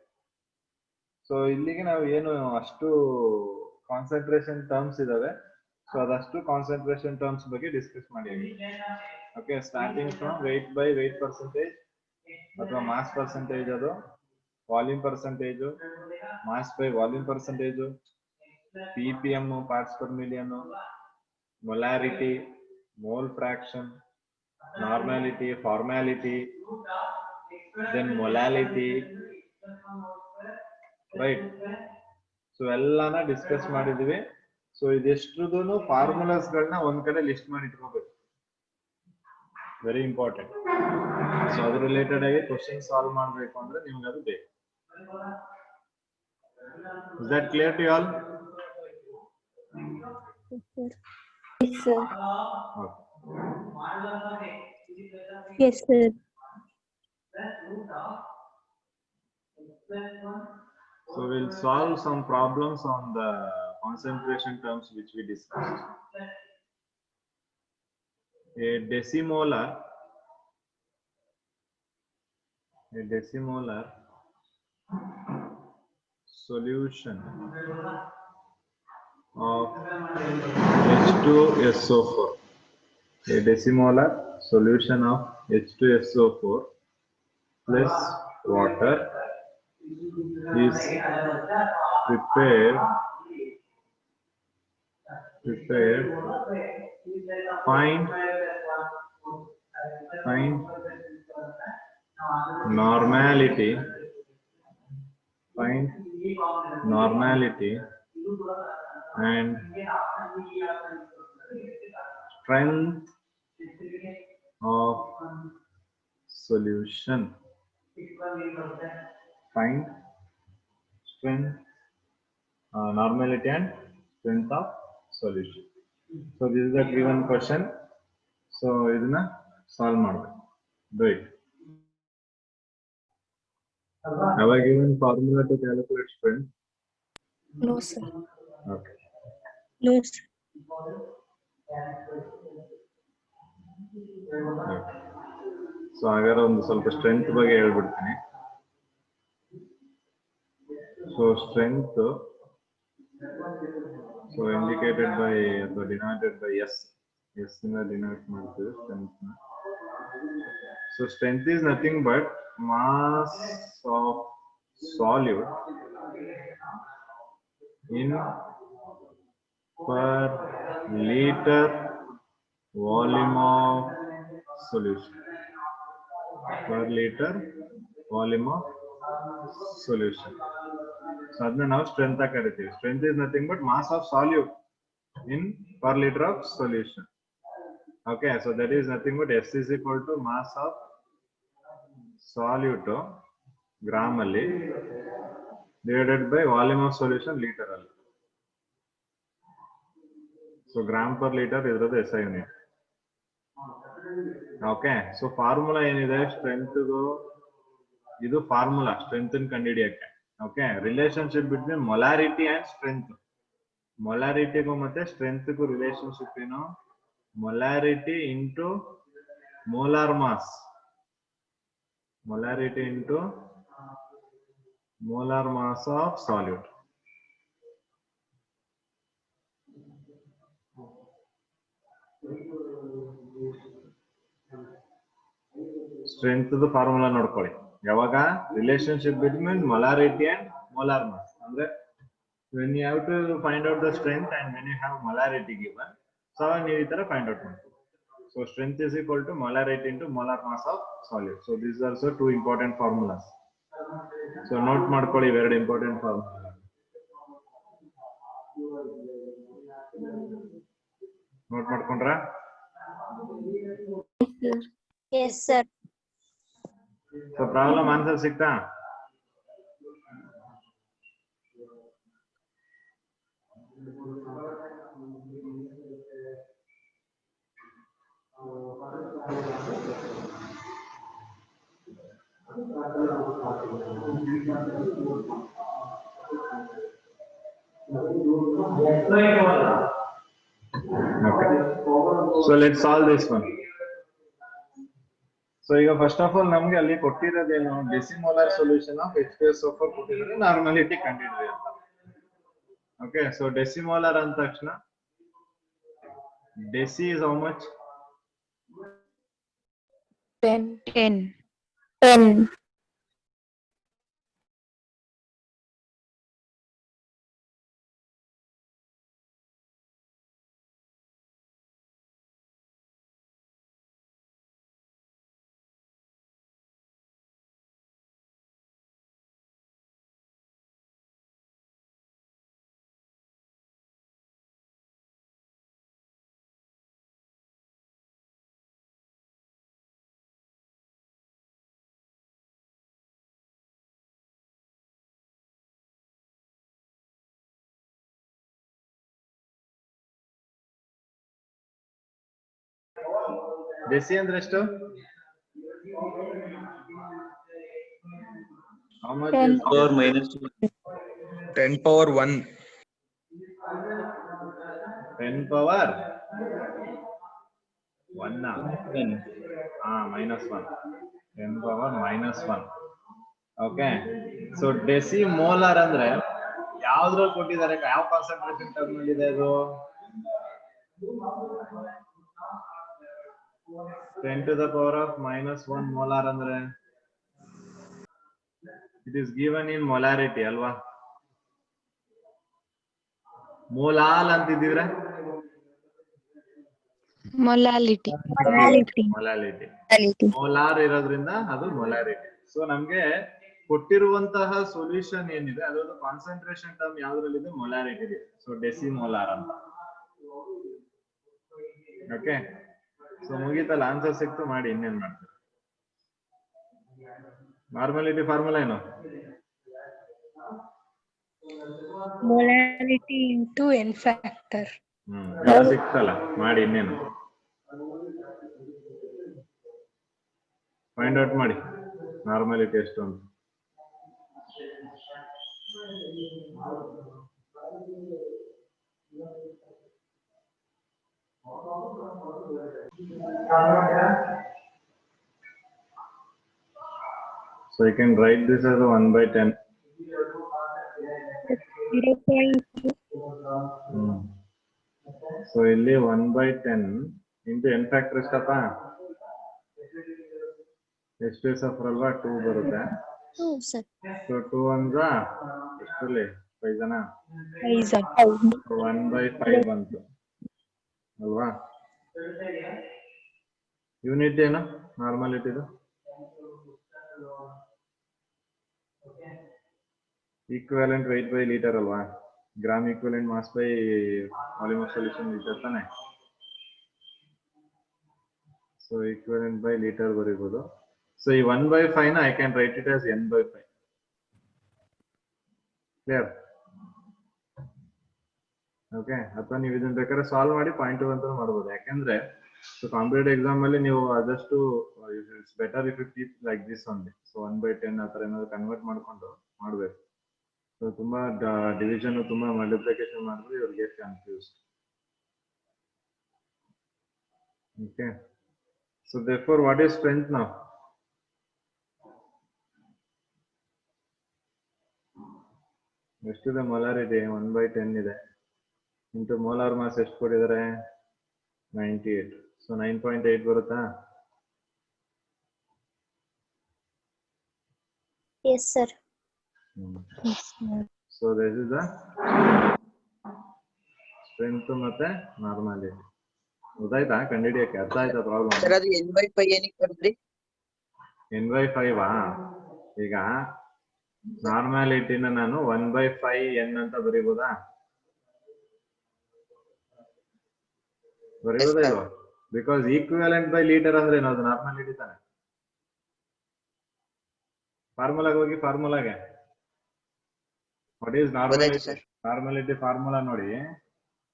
ಸೊ ಇಲ್ಲಿಗೆ ನಾವು ಏನು ಅಷ್ಟು ಕಾನ್ಸಂಟ್ರೇಷನ್ ಟರ್ಮ್ಸ್ ಇದಾವೆ, ಸೊ ಅದಷ್ಟು ಕಾನ್ಸಂಟ್ರೇಷನ್ ಟರ್ಮ್ಸ್ ಬಗ್ಗೆ ಡಿಸ್ಕಸ್ ಮಾಡಿದ್ವಿ. Okay, starting from weight by weight percentage ಅಥವಾ ಮಾಸ್ ಪರ್ಸೆಂಟೇಜ್, ಅದು volume percentage, mass by volume percentage, ppm parts per million, molarity, mole fraction, normality, formality, then molality, right. So ಎಲ್ಲಾನ discuss ಮಾಡಿದ್ವಿ. So ಇದೆಷ್ಟುದೂನು formulas ಗಳನ್ನ ಒಂದ್ ಕಡೆ list ಮಾಡಿ ಇಟ್ಕೋಬೇಕು, ವೆರಿ ಇಂಪಾರ್ಟೆಂಟ್. ಸೊ ಅದ್ರ ರಿಲೇಟೆಡ್ ಆಗಿ ಕ್ವಶನ್ ಸಾಲ್ವ್ ಮಾಡ್ಬೇಕು ಅಂದ್ರೆ ನಿಮ್ಗೆ ಅದು ಬೇಕು. Is that clear to all? Yes, sir. Okay. Yes, sir. So we'll solve some problems on the concentration terms which we discussed. A decimolar solution of H2SO4. A decimolar solution of H2SO4 plus water is prepared find normality and strength of solution. Find strength, normality and strength of solution. So this is the given question. So idna solve ಮಾಡಬೇಕು. Do it. Have I given formula to calculate strength? No, sir. Okay. No, sir. So ಹಾಗಾದ್ರೆ ಒಂದು ಸ್ವಲ್ಪ strength ಬಗ್ಗೆ ಹೇಳ್ಬಿಡ್ತೀನಿ. So strength, so indicated by ಅಥವಾ denoted by S ಇಂದ denote ಮಾಡ್ತೀವಿ strength ನ. So strength is nothing but mass of solute in per liter volume of solution. Per liter volume of solution. So adna now strength ಕರಿತೀವಿ. Strength is nothing but mass of solute in per liter of solution. Okay, so that is nothing but S is equal to mass of solute gram alli divided by volume of solution liter alli. So gram per liter is the SI unit. Okay, so formula ಏನಿದೆ strength ದು, ಇದು formula strength ಕಂಡುಹಿಡಿಯಕ್ಕೆ. Okay, relationship between molarity and strength. ಮೊಲಾರಿಟಿಗೂ ಮತ್ತೆ strength ಗೂ relationship ಏನು? Molarity into molar mass. Molarity into molar mass of solute. Strength the formula ನೋಡ್ಕೊಳ್ಳಿ. ಯಾವಾಗ relationship between molarity and molar mass. ಅಂದ್ರೆ when you have to find out the strength and when you have molarity given, so so ನೀವು ಈ ತರ find out ಮಾಡ್ತೀವಿ. So strength is equal to molarity into molar mass of solid. So this also 2 important formulas. So note ಮಾಡ್ಕೊಳ್ಳಿ ಇವೆರಡು important formula. Note ಮಾಡ್ಕೊಂಡ್ರಾ? Yes, sir. So problem answer ಸಿಕ್ತಾ? Okay. So let's solve this one. So ಈಗ first of all ನಮ್ಗೆ ಅಲ್ಲಿ ಕೊಟ್ಟಿರೋದೇನು, ಡೆಸಿಮೋಲಾರ್ solution of H2SO4 ಕೊಟ್ಟಿದ್ದಾರೆ, ನಾರ್ಮಲಿಟಿ ಕಂಡುಹಿಡಿಯಿರಿ ಅಂತ. ಓಕೆ, ಸೊ ಡೆಸಿಮೋಲಾರ್ ಅಂದ ತಕ್ಷಣ deci is how much? 10. Deci ಅಂದ್ರೆ ಎಷ್ಟು? How much is 10 power 1. 10 power 1 minus 1. 10 power minus 1. Okay, so deci molar ಅಂದ್ರೆ ಯಾವ್ದ್ರಲ್ಲಿ ಕೊಟ್ಟಿದ್ದಾರೆ, ಯಾವ ಕಾನ್ಸಂಟ್ರೇಷನ್ ಟರ್ಮ್ ಅಲ್ಲಿ ಇದೆ ಅದು? 10 to the power of minus 1 molar ಅಂದ್ರೆ it is given in molarity ಅಲ್ವಾ? ಮೋಲಾಲ್ ಅಂತಿದ್ದೀರಾ? ಮೊಲಾಲಿಟಿ. ಮೋಲಾರ್ ಇರೋದ್ರಿಂದ ಅದು ಮೊಲಾರಿಟಿ. ಸೊ ನಮ್ಗೆ ಕೊಟ್ಟಿರುವಂತಹ ಸೊಲ್ಯೂಷನ್ ಏನಿದೆ ಅದೊಂದು ಕಾನ್ಸಂಟ್ರೇಷನ್ ಟರ್ಮ್ ಯಾವ್ದ್ರಲ್ಲಿದೆ? ಮೊಲಾರಿಟಿ ಇದೆ. ಸೊ ಡೆಸಿಮೋಲಾರ್ ಅಂತ. ಓಕೆ, ಸೊ ಮುಗೀತಲ್ಲ, ಆನ್ಸರ್ ಸಿಕ್ತು, ಮಾಡಿ ಇನ್ನೇನ್ ಮಾಡ್ತೀವಿ. ನಾರ್ಮಲಿಟಿ ಫಾರ್ಮುಲಾ ಏನು? molarity into n factor. ಎಲ್ಲ ಸಿಕ್ತಲ್ಲ, ಮಾಡಿ ಇನ್ನೇನು, ಫೈಂಡ್ ಔಟ್ ಮಾಡಿ ನಾರ್ಮಲಿಟಿ ಎಷ್ಟು ಅಂತ. So you can write this as a 1/10. 0.2. So ಇಲ್ಲಿ 1/10 into n factor ಎಷ್ಟಪ್ಪ? H2SO4 ಅಲ್ವಾ, 2 ಬರುತ್ತೆ. Sir. So 2 1s ಎಷ್ಟರಲ್ಲಿ 5 ಜನ, 1/5 ಬಂತು ಅಲ್ವಾ? ಯೂನಿಟ್ ಏನು ನಾರ್ಮಲಿಟಿದು? ಈಕ್ವಿವೆಲೆಂಟ್ weight by ಲೀಟರ್ ಅಲ್ವಾ? Gram equivalent mass by volume of solution litre ತಾನೆ. ಸೊ ಈಕ್ವಿವೆಲೆಂಟ್ ಬೈ ಲೀಟರ್ ಬರೀಬಹುದು. ಸೊ ಈ 1/5 ನ I can write it as n/5. Clear? Okay, ಅಥವಾ ನೀವು ಇದನ್ನ ಬೇಕಾದ್ರೆ ಸಾಲ್ವ್ ಮಾಡಿ 0.2 ಅಂತ ಮಾಡಬಹುದು. ಯಾಕಂದ್ರೆ ಸೊ ಕಾಂಪಿಟೇಟಿವ್ ಎಕ್ಸಾಮ್ ಅಲ್ಲಿ ನೀವು ಆದಷ್ಟು it's better if you keep like this only. So 1/10 ಆ ತರ ಏನಾದ್ರು ಕನ್ವರ್ಟ್ ಮಾಡ್ಕೊಂಡು ಮಾಡ್ಬೇಕು. ಸೊ ತುಂಬಾ ಡಿವಿಷನ್ ತುಂಬಾ ಮಲ್ಟಿಪ್ಲಿಕೇಶನ್ ಮಾಡಿದ್ರೆ you will get confused. Okay, so therefore what is strength now? ಎಷ್ಟಿದೆ ಮೊಲಾರಿಟಿ? 1/10 ಇದೆ. ಇಂಟು ಮೋಲಾರ್ ಮಾಸ್ ಎಷ್ಟು ಕೊಟ್ಟಿದ್ದಾರೆ? 98. ಸೊ 9.8 ಬರುತ್ತಾ? Yes, sir. So this is the strength ಮತ್ತೆ ನಾರ್ಮಲಿಟಿ. ಗೊತ್ತಾಯ್ತಾ ಕಂಡಿಡಿಯಕ್ಕೆ ಅರ್ಥ ಆಯ್ತಾ ಪ್ರಾಬ್ಲಮ್? ಸರ್ ಅದು n/5 ಏನಕ್ಕೆ ಬರ್ತದ್ರಿ? n/5 ಈಗ ನಾರ್ಮಾಲಿಟಿನ ನಾನು 1/5 ಅಂತ ಬರೀಬೋದಾ? ಬರೀಬೋದಾ ಇಲ್ವಾ? ಬಿಕಾಸ್ ಈಕ್ವಿವೆಲೆಂಟ್ ಬೈ ಲೀಟರ್ ಅಂದ್ರೆ ಏನು? ಅದು ನಾರ್ಮಾಲಿಟಿ ತಾನೆ. ಫಾರ್ಮುಲಾಗೆ ಹೋಗಿ, ಫಾರ್ಮುಲಾಗೆ ವಾಟ್ ಈಸ್ ನಾರ್ಮಾಲಿಟಿ? ಸರ್. ನಾರ್ಮಾಲಿಟಿ ಫಾರ್ಮುಲಾ ನೋಡಿ.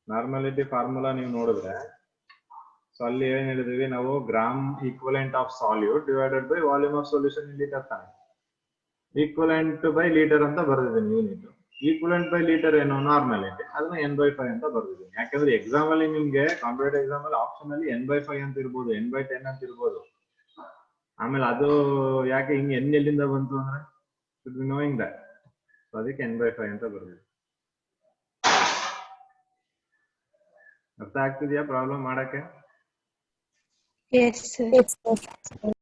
ನಾರ್ಮಾಲಿಟಿ ಫಾರ್ಮುಲಾ ನೀವು ನೋಡಿದ್ರೆ ಸೊ ಅಲ್ಲಿ ಏನ್ ಹೇಳಿದ್ವಿ ನಾವು? Gram equivalent of salute divided by volume of solution in litre ತಾನೆ. ಈಕ್ವಲೆಂಟ್ ಬೈ ಲೀಟರ್ ಅಂತ ಬರ್ದಿದ್ದೀನಿ ಯೂನಿಟ್. ಈಕ್ವಲೆಂಟ್ ಬೈ ಲೀಟರ್ ಏನು? ನಾರ್ಮಾಲಿಟಿ. ಅದನ್ನ n/5 ಅಂತ ಬರ್ದಿದ್ದೀನಿ. ಯಾಕಂದ್ರೆ ಎಕ್ಸಾಮ್ ಅಲ್ಲಿ ನಿಮ್ಗೆ ಕಾಂಪಿಟೇಟಿವ್ ಎಕ್ಸಾಮ್ ಅಲ್ಲಿ ಆಪ್ಷನ್ ಅಲ್ಲಿ n/5 ಅಂತ ಇರ್ಬೋದು, n/10 ಅಂತ ಇರ್ಬೋದು. ಆಮೇಲೆ ಅದು ಯಾಕೆ ಹಿಂಗೆ n ಎಲ್ಲಿಂದ ಬಂತು ಅಂದ್ರೆ ನೋಯಿಂಗ್ ದಟ್. ಸೊ ಅದಕ್ಕೆ n/5 ಅಂತ ಬರ್ದಿದ್ದೀನಿ. ಅರ್ಥ ಆಗ್ತಿದ್ಯಾ ಪ್ರಾಬ್ಲಮ್ ಮಾಡಕ್ಕೆ? Yes, sir. Yes, sir.